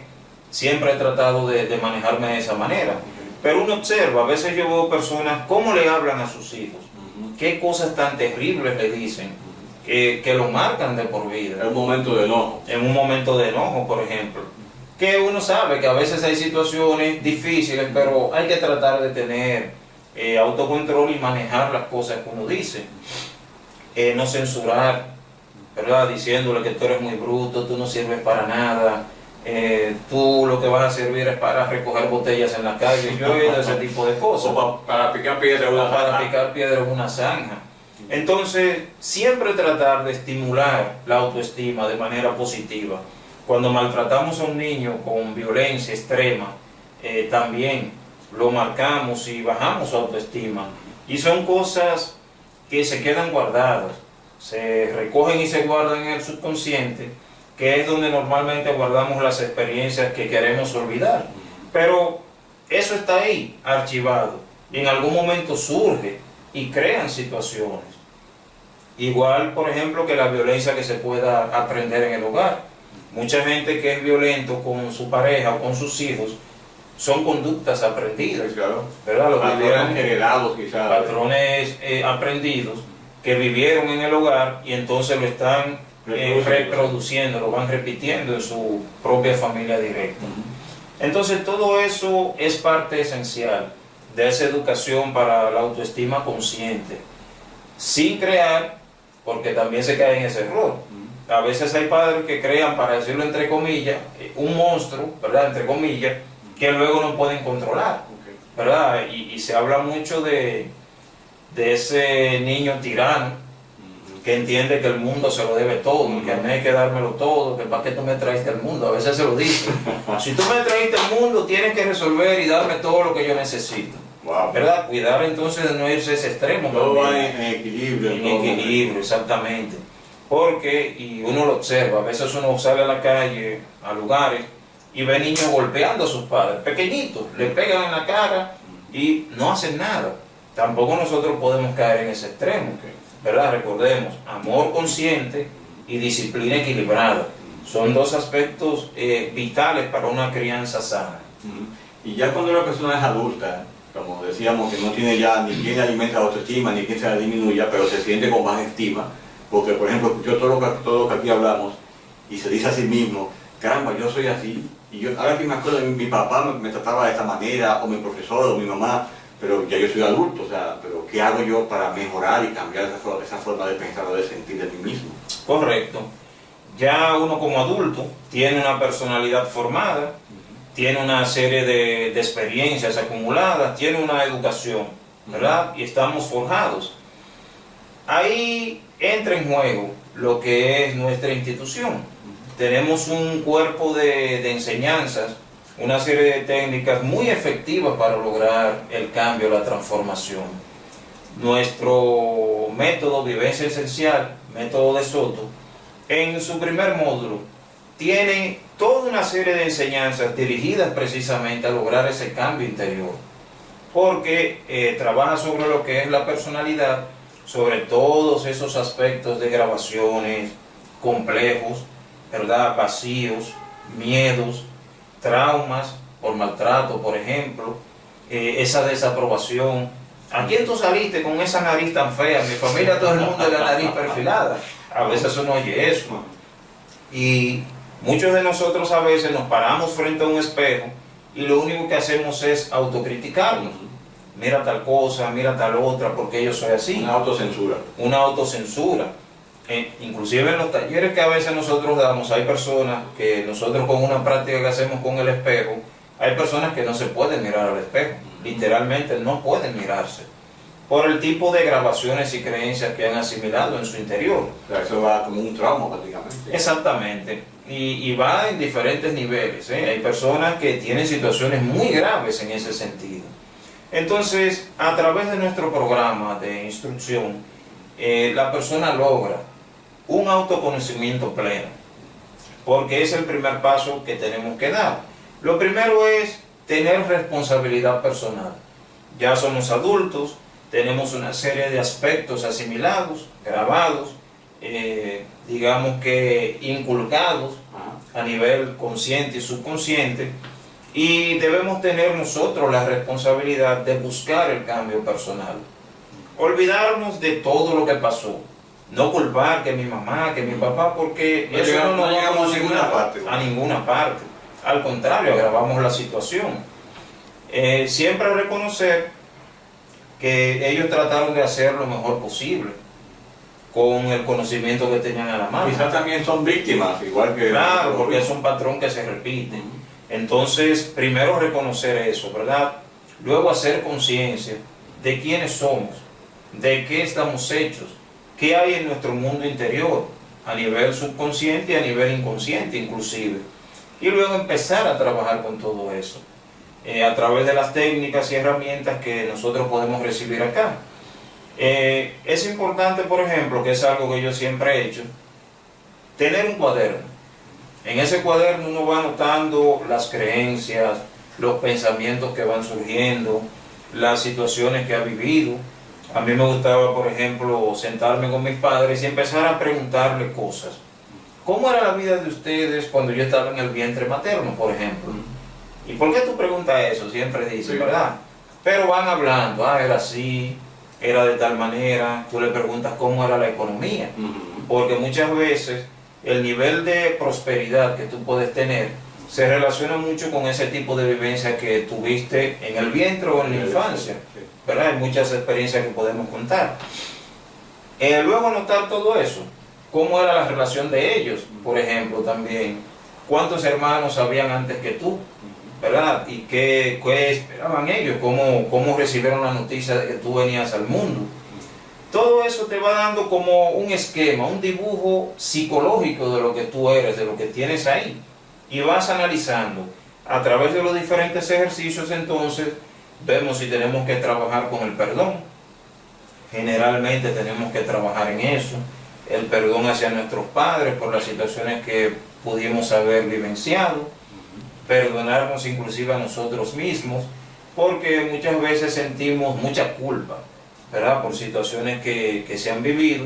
siempre he tratado de manejarme de esa manera. Pero uno observa, a veces yo veo personas cómo le hablan a sus hijos, qué cosas tan terribles le dicen, que lo marcan de por vida. En un momento de enojo. En un momento de enojo, por ejemplo. Que uno sabe que a veces hay situaciones difíciles, pero hay que tratar de tener autocontrol y manejar las cosas que uno dice. No censurar, ¿verdad? Diciéndole que tú eres muy bruto, tú no sirves para nada. Tú lo que vas a servir es para recoger botellas en la calle. Yo he oído ese tipo de cosas. O para picar piedra en una Para zanja. picar piedra en una zanja. Entonces, siempre tratar de estimular la autoestima de manera positiva. Cuando maltratamos a un niño con violencia extrema, también lo marcamos y bajamos su autoestima. Y son cosas que se quedan guardadas, se recogen y se guardan en el subconsciente, que es donde normalmente guardamos las experiencias que queremos olvidar. Pero eso está ahí, archivado, y en algún momento surge y crean situaciones. Igual, por ejemplo, que la violencia que se pueda aprender en el hogar. Mucha gente que es violento con su pareja o con sus hijos son conductas aprendidas, Claro. ¿verdad? Lo Patrones vivieron, heredados quizás. patrones aprendidos que vivieron en el hogar y entonces lo están reproduciendo, lo van repitiendo en su propia familia directa. Entonces todo eso es parte esencial de esa educación para la autoestima consciente, sin crear, porque también se cae en ese error. A veces hay padres que crean, para decirlo entre comillas, un monstruo, ¿verdad? Entre comillas, que luego no pueden controlar, ¿verdad? Y se habla mucho de ese niño tirano, que entiende que el mundo se lo debe todo, que a mí hay que dármelo todo, que para qué tú me traiste al mundo. A veces se lo dice. Si tú me traiste al mundo, tienes que resolver y darme todo lo que yo necesito. Wow. ¿Verdad? Cuidar entonces de no irse a ese extremo. Todo va también. en equilibrio. En equilibrio, exactamente. Porque, y uno lo observa, a veces uno sale a la calle, a lugares, y ve niños golpeando a sus padres, pequeñitos, le pegan en la cara y no hacen nada. Tampoco nosotros podemos caer en ese extremo, ¿verdad? Recordemos, amor consciente y disciplina equilibrada. Son dos aspectos vitales para una crianza sana. Y ya cuando una persona es adulta, como decíamos, que no tiene ya ni quien le alimenta la autoestima, ni quien se la disminuya, pero se siente con más estima, porque por ejemplo, yo todo lo que aquí hablamos, y se dice a sí mismo, caramba, yo soy así, y yo, ahora que me acuerdo, mi papá me trataba de esta manera, o mi profesor, o mi mamá, pero ya yo soy adulto, o sea, pero ¿qué hago yo para mejorar y cambiar esa forma de pensar o de sentir de mí mismo? Correcto. Ya uno como adulto tiene una personalidad formada, tiene una serie de experiencias acumuladas, tiene una educación, ¿verdad? Y estamos forjados. Ahí entra en juego lo que es nuestra institución. Tenemos un cuerpo de enseñanzas, una serie de técnicas muy efectivas para lograr el cambio, la transformación. Nuestro método Vivencia Esencial, método de Soto, en su primer módulo, tiene toda una serie de enseñanzas dirigidas precisamente a lograr ese cambio interior, porque trabaja sobre lo que es la personalidad, sobre todos esos aspectos de grabaciones complejos, ¿verdad? Vacíos, miedos, traumas por maltrato, por ejemplo, esa desaprobación. ¿A quién tú saliste con esa nariz tan fea? Mi familia, todo el mundo de la nariz perfilada. A veces uno oye eso. Y muchos de nosotros a veces nos paramos frente a un espejo y lo único que hacemos es autocriticarnos. Mira tal cosa, mira tal otra, porque yo soy así. Una autocensura. Una autocensura. Inclusive en los talleres que a veces nosotros damos, hay personas que nosotros con una práctica que hacemos con el espejo, hay personas que no se pueden mirar al espejo, literalmente no pueden mirarse, por el tipo de grabaciones y creencias que han asimilado en su interior. O sea, eso va como un trauma prácticamente. Exactamente, y va en diferentes niveles, ¿eh? Hay personas que tienen situaciones muy graves en ese sentido. Entonces, a través de nuestro programa de instrucción, la persona logra un autoconocimiento pleno, porque es el primer paso que tenemos que dar. Lo primero es tener responsabilidad personal. Ya somos adultos, tenemos una serie de aspectos asimilados, grabados, digamos que inculcados a nivel consciente y subconsciente, y debemos tener nosotros la responsabilidad de buscar el cambio personal. Olvidarnos de todo lo que pasó. No culpar que mi mamá, que mi papá, porque eso no llegamos a ninguna parte. A ninguna parte. Al contrario, agravamos la situación. Siempre reconocer que ellos trataron de hacer lo mejor posible con el conocimiento que tenían a la mano. Quizás también son víctimas, igual que... Claro, porque es un patrón que se repite. Entonces, primero reconocer eso, ¿verdad? Luego hacer conciencia de quiénes somos, de qué estamos hechos, qué hay en nuestro mundo interior, a nivel subconsciente y a nivel inconsciente inclusive. Y luego empezar a trabajar con todo eso, a través de las técnicas y herramientas que nosotros podemos recibir acá. Es importante, por ejemplo, que es algo que yo siempre he hecho, tener un cuaderno. En ese cuaderno uno va anotando las creencias, los pensamientos que van surgiendo, las situaciones que ha vivido. A mí me gustaba, por ejemplo, sentarme con mis padres y empezar a preguntarle cosas. ¿Cómo era la vida de ustedes cuando yo estaba en el vientre materno, por ejemplo? ¿Y por qué tú preguntas eso? Siempre dices, Sí. ¿verdad? Pero van hablando, era así, era de tal manera. Tú le preguntas cómo era la economía, porque muchas veces el nivel de prosperidad que tú puedes tener se relaciona mucho con ese tipo de vivencia que tuviste en el vientre o en la infancia, ¿verdad? Hay muchas experiencias que podemos contar. Luego notar todo eso, cómo era la relación de ellos, por ejemplo, también, cuántos hermanos habían antes que tú, ¿verdad? Y qué esperaban ellos, cómo recibieron la noticia de que tú venías al mundo. Todo eso te va dando como un esquema, un dibujo psicológico de lo que tú eres, de lo que tienes ahí. Y vas analizando. A través de los diferentes ejercicios, entonces, vemos si tenemos que trabajar con el perdón. Generalmente tenemos que trabajar en eso. El perdón hacia nuestros padres por las situaciones que pudimos haber vivenciado. Perdonarnos inclusive a nosotros mismos, porque muchas veces sentimos mucha culpa, ¿verdad? Por situaciones que se han vivido.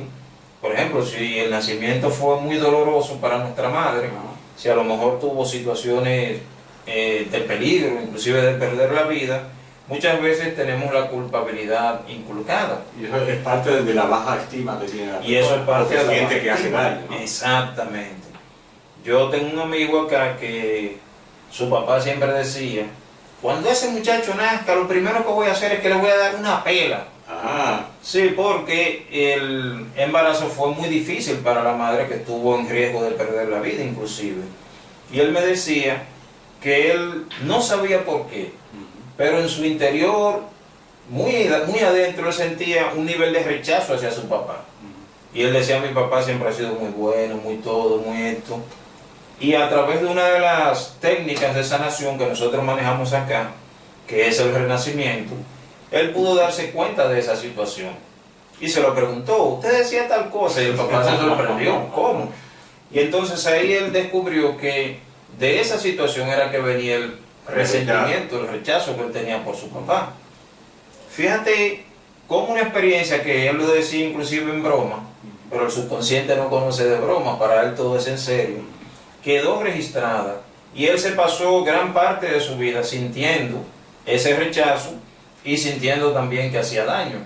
Por ejemplo, si el nacimiento fue muy doloroso para nuestra madre, si a lo mejor tuvo situaciones de peligro, inclusive de perder la vida, muchas veces tenemos la culpabilidad inculcada. Y eso es parte de la baja estima que tiene la persona. Y eso es parte de la gente baja que hace estima. daño, ¿no? Exactamente. Yo tengo un amigo acá que su papá siempre decía, cuando ese muchacho nazca, lo primero que voy a hacer es que le voy a dar una pela. Ah, Sí, porque el embarazo fue muy difícil para la madre, que estuvo en riesgo de perder la vida inclusive. Y él me decía que él no sabía por qué, pero en su interior, muy adentro, él sentía un nivel de rechazo hacia su papá. Y él decía, mi papá siempre ha sido muy bueno, muy todo, muy esto. Y a través de una de las técnicas de sanación que nosotros manejamos acá, que es el renacimiento, él pudo darse cuenta de esa situación. Y se lo preguntó, usted decía tal cosa, y el papá se sorprendió, ¿cómo? Y entonces ahí él descubrió que de esa situación era que venía el resentimiento, el rechazo que él tenía por su papá. Fíjate cómo una experiencia que él lo decía inclusive en broma, pero el subconsciente no conoce de broma, para él todo es en serio, quedó registrada y él se pasó gran parte de su vida sintiendo ese rechazo y sintiendo también que hacía daño.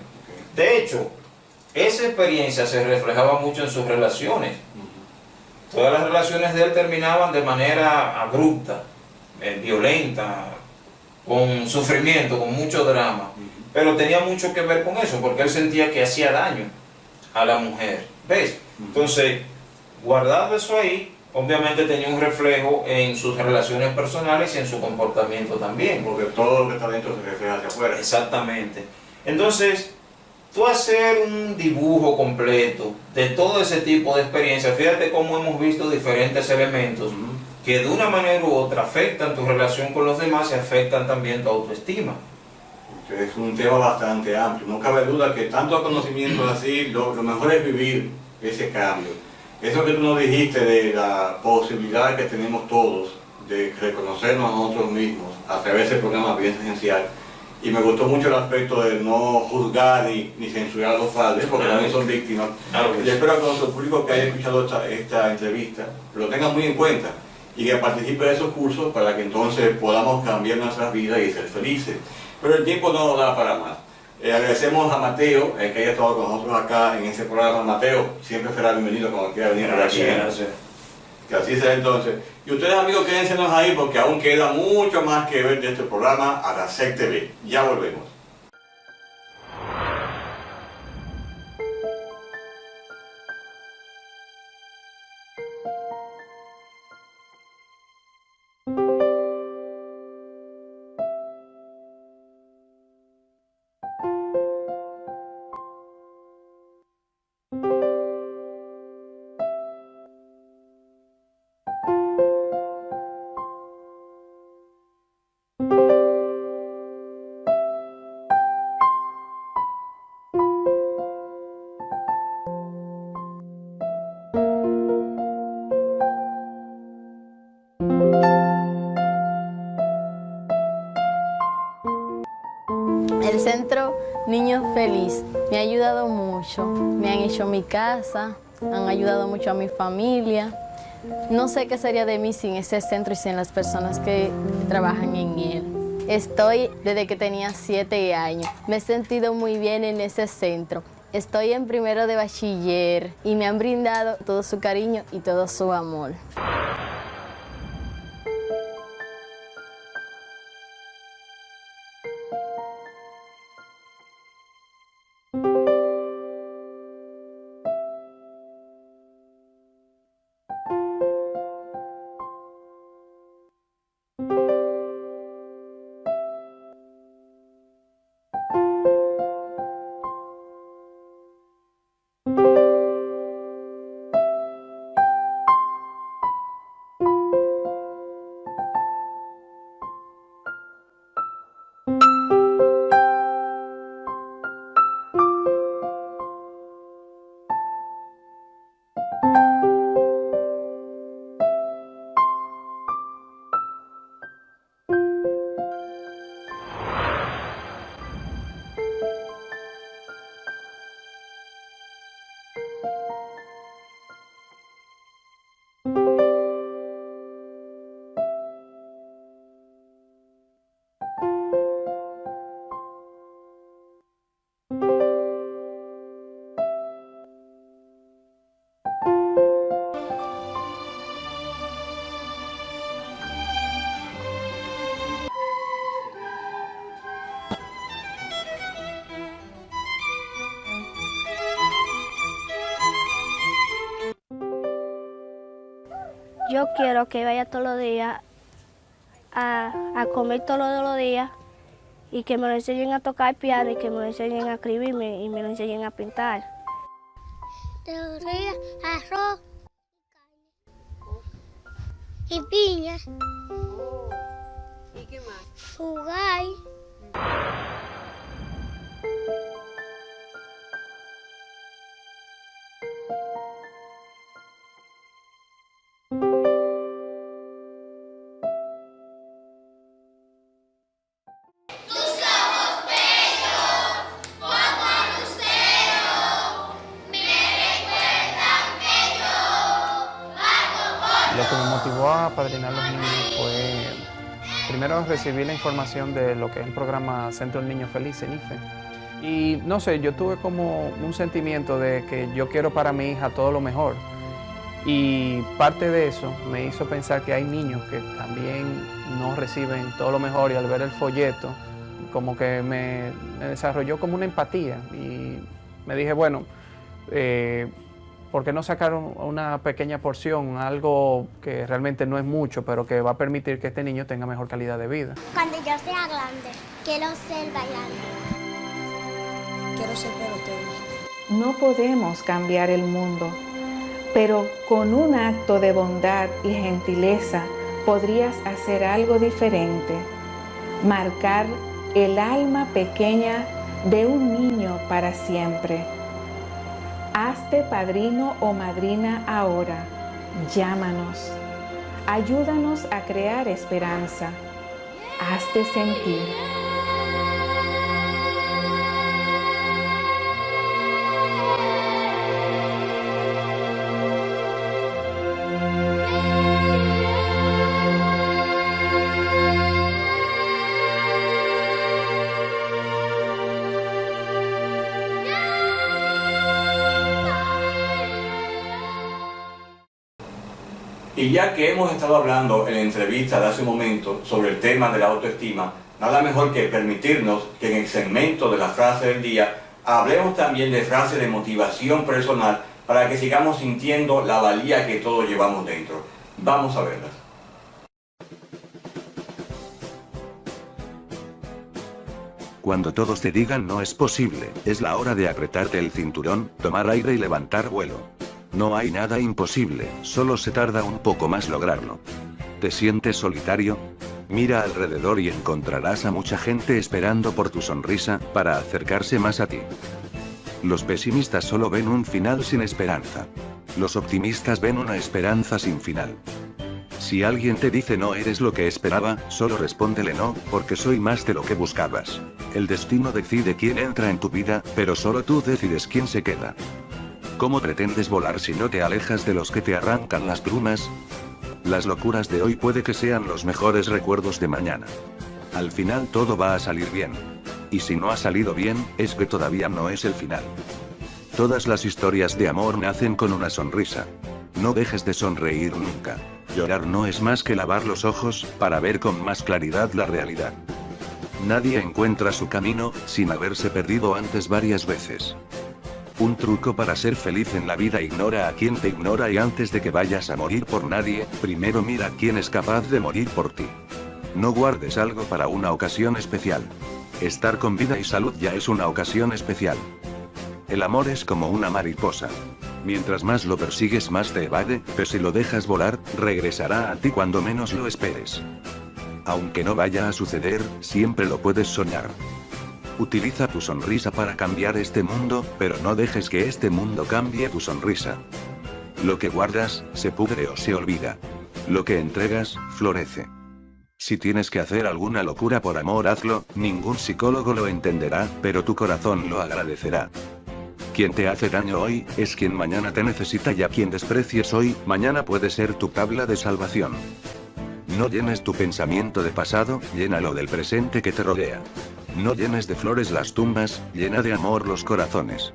De hecho, esa experiencia se reflejaba mucho en sus relaciones. Todas las relaciones de él terminaban de manera abrupta, violenta, con sufrimiento, con mucho drama, pero tenía mucho que ver con eso, porque él sentía que hacía daño a la mujer. ¿Ves? Entonces, guardado eso ahí, obviamente tenía un reflejo en sus relaciones personales y en su comportamiento también. Porque todo lo que está dentro se refleja hacia afuera. Exactamente. Entonces, tú hacer un dibujo completo de todo ese tipo de experiencias, fíjate cómo hemos visto diferentes elementos que de una manera u otra afectan tu relación con los demás y afectan también tu autoestima. Es un tema bastante amplio. No cabe duda que tanto conocimiento así, lo mejor es vivir ese cambio. Eso que tú nos dijiste de la posibilidad que tenemos todos de reconocernos a nosotros mismos a través del programa bien esencial. Y me gustó mucho el aspecto de no juzgar ni censurar a los padres, porque también son víctimas. Y espero que nuestro público que haya escuchado esta entrevista lo tenga muy en cuenta y que participe de esos cursos para que entonces podamos cambiar nuestras vidas y ser felices. Pero el tiempo no nos da para más. Agradecemos a Mateo, que haya estado con nosotros acá en este programa. Mateo, siempre será bienvenido cuando quiera venir por aquí. Gracias. Que así sea entonces. Y ustedes, amigos, quédensenos ahí porque aún queda mucho más que ver de este programa a la SEC TV. Ya volvemos. El Centro Niños Feliz me ha ayudado mucho, me han hecho mi casa, han ayudado mucho a mi familia. No sé qué sería de mí sin ese centro y sin las personas que trabajan en él. Estoy desde que tenía 7 años, me he sentido muy bien en ese centro. Estoy en primero de bachiller y me han brindado todo su cariño y todo su amor. Yo quiero que vaya todos los días a comer todos los días y que me lo enseñen a tocar piano y que me lo enseñen a escribir y me lo enseñen a pintar. Teoría, arroz y piña. ¿Y qué más? Jugar. Lo que me motivó a apadrinar los niños fue primero recibir la información de lo que es el programa Centro del Niño Feliz en IFE. Y no sé, yo tuve como un sentimiento de que yo quiero para mi hija todo lo mejor. Y parte de eso me hizo pensar que hay niños que también no reciben todo lo mejor, y al ver el folleto como que me desarrolló como una empatía y me dije, bueno, ¿por qué no sacar una pequeña porción, algo que realmente no es mucho, pero que va a permitir que este niño tenga mejor calidad de vida? Cuando yo sea grande, quiero ser bailando. Quiero ser pelotero. No podemos cambiar el mundo, pero con un acto de bondad y gentileza podrías hacer algo diferente, marcar el alma pequeña de un niño para siempre. Hazte padrino o madrina ahora. Llámanos. Ayúdanos a crear esperanza. Hazte sentir. Y ya que hemos estado hablando en la entrevista de hace un momento sobre el tema de la autoestima, nada mejor que permitirnos que en el segmento de la frase del día hablemos también de frases de motivación personal para que sigamos sintiendo la valía que todos llevamos dentro. Vamos a verlas. Cuando todos te digan no es posible, es la hora de apretarte el cinturón, tomar aire y levantar vuelo. No hay nada imposible, solo se tarda un poco más lograrlo. ¿Te sientes solitario? Mira alrededor y encontrarás a mucha gente esperando por tu sonrisa, para acercarse más a ti. Los pesimistas solo ven un final sin esperanza. Los optimistas ven una esperanza sin final. Si alguien te dice no eres lo que esperaba, solo respóndele no, porque soy más de lo que buscabas. El destino decide quién entra en tu vida, pero solo tú decides quién se queda. ¿Cómo pretendes volar si no te alejas de los que te arrancan las plumas? Las locuras de hoy puede que sean los mejores recuerdos de mañana. Al final todo va a salir bien. Y si no ha salido bien, es que todavía no es el final. Todas las historias de amor nacen con una sonrisa. No dejes de sonreír nunca. Llorar no es más que lavar los ojos, para ver con más claridad la realidad. Nadie encuentra su camino, sin haberse perdido antes varias veces. Un truco para ser feliz en la vida: ignora a quien te ignora, y antes de que vayas a morir por nadie, primero mira quién es capaz de morir por ti. No guardes algo para una ocasión especial. Estar con vida y salud ya es una ocasión especial. El amor es como una mariposa. Mientras más lo persigues, más te evade, pero si lo dejas volar, regresará a ti cuando menos lo esperes. Aunque no vaya a suceder, siempre lo puedes soñar. Utiliza tu sonrisa para cambiar este mundo, pero no dejes que este mundo cambie tu sonrisa. Lo que guardas, se pudre o se olvida. Lo que entregas, florece. Si tienes que hacer alguna locura por amor, hazlo, ningún psicólogo lo entenderá, pero tu corazón lo agradecerá. Quien te hace daño hoy, es quien mañana te necesita, y a quien desprecies hoy, mañana puede ser tu tabla de salvación. No llenes tu pensamiento de pasado, llénalo del presente que te rodea. No llenes de flores las tumbas, llena de amor los corazones.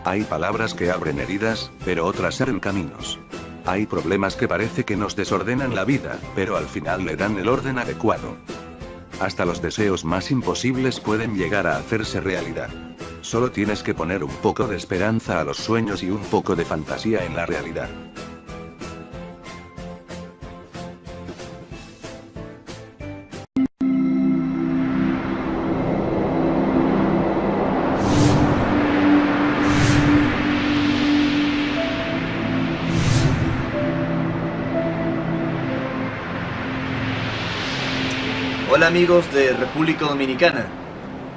Hay palabras que abren heridas, pero otras abren caminos. Hay problemas que parece que nos desordenan la vida, pero al final le dan el orden adecuado. Hasta los deseos más imposibles pueden llegar a hacerse realidad. Solo tienes que poner un poco de esperanza a los sueños y un poco de fantasía en la realidad. Hola amigos de República Dominicana.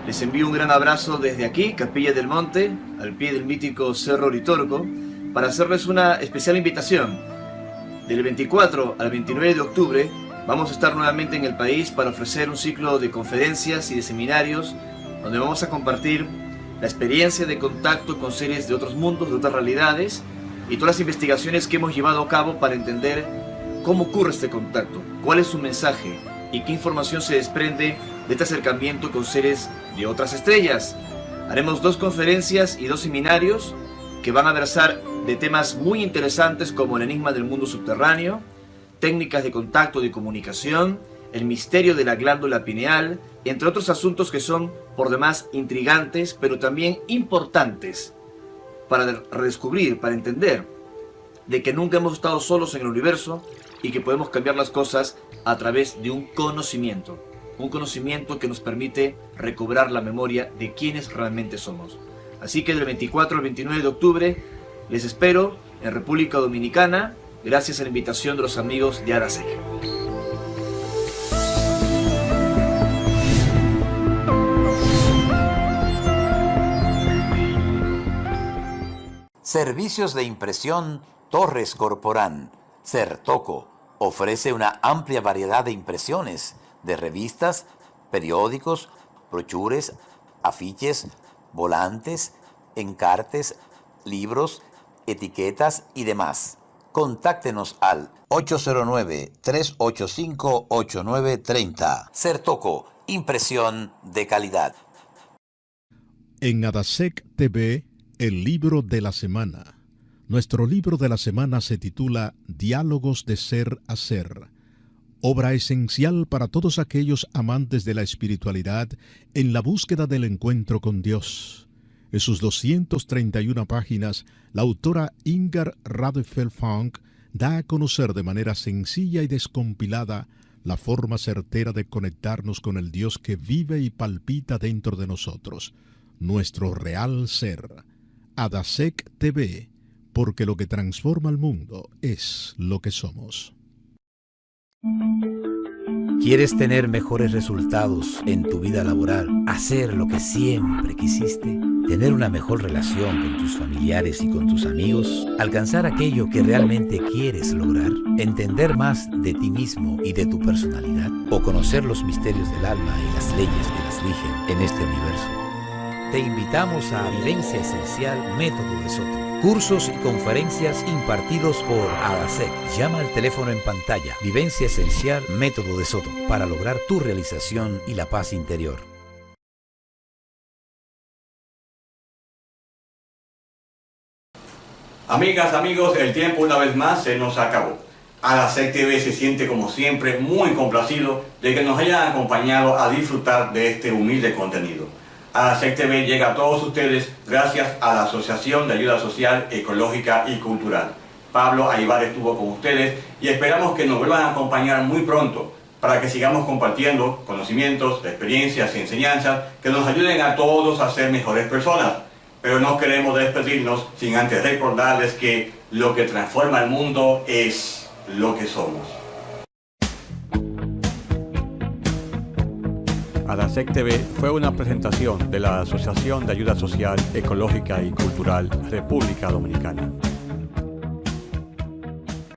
Les envío un gran abrazo desde aquí, Capilla del Monte, al pie del mítico Cerro Uritorco, para hacerles una especial invitación. Del 24 al 29 de octubre vamos a estar nuevamente en el país para ofrecer un ciclo de conferencias y de seminarios donde vamos a compartir la experiencia de contacto con seres de otros mundos, de otras realidades y todas las investigaciones que hemos llevado a cabo para entender cómo ocurre este contacto, cuál es su mensaje y qué información se desprende de este acercamiento con seres de otras estrellas. Haremos 2 conferencias y 2 seminarios que van a versar de temas muy interesantes como el enigma del mundo subterráneo, técnicas de contacto y de comunicación, el misterio de la glándula pineal, entre otros asuntos que son por demás intrigantes, pero también importantes para redescubrir, para entender de que nunca hemos estado solos en el universo y que podemos cambiar las cosas a través de un conocimiento que nos permite recobrar la memoria de quiénes realmente somos. Así que del 24 al 29 de octubre les espero en República Dominicana, gracias a la invitación de los amigos de ADASEC. Servicios de impresión Torres Corporán, Certoco, ofrece una amplia variedad de impresiones de revistas, periódicos, brochures, afiches, volantes, encartes, libros, etiquetas y demás. Contáctenos al 809-385-8930. Certoco, impresión de calidad. En ADASEC TV, el libro de la semana. Nuestro libro de la semana se titula Diálogos de Ser a Ser, obra esencial para todos aquellos amantes de la espiritualidad en la búsqueda del encuentro con Dios. En sus 231 páginas, la autora Inger Radefeld-Funk da a conocer de manera sencilla y descompilada la forma certera de conectarnos con el Dios que vive y palpita dentro de nosotros, nuestro real ser. ADASEC TV, porque lo que transforma el mundo es lo que somos. ¿Quieres tener mejores resultados en tu vida laboral? ¿Hacer lo que siempre quisiste? ¿Tener una mejor relación con tus familiares y con tus amigos? ¿Alcanzar aquello que realmente quieres lograr? ¿Entender más de ti mismo y de tu personalidad? ¿O conocer los misterios del alma y las leyes que las rigen en este universo? Te invitamos a Vivencia Esencial Método de Soto. Cursos y conferencias impartidos por ADASEC. Llama al teléfono en pantalla. Vivencia Esencial Método de Soto para lograr tu realización y la paz interior. Amigas, amigos, el tiempo una vez más se nos acabó. ADASEC TV se siente como siempre muy complacido de que nos hayan acompañado a disfrutar de este humilde contenido. ADASEC TV llega a todos ustedes gracias a la Asociación de Ayuda Social, Ecológica y Cultural. Pablo Aybar estuvo con ustedes y esperamos que nos vuelvan a acompañar muy pronto para que sigamos compartiendo conocimientos, experiencias y enseñanzas que nos ayuden a todos a ser mejores personas. Pero no queremos despedirnos sin antes recordarles que lo que transforma el mundo es lo que somos. ADASEC TV fue una presentación de la Asociación de Ayuda Social, Ecológica y Cultural República Dominicana.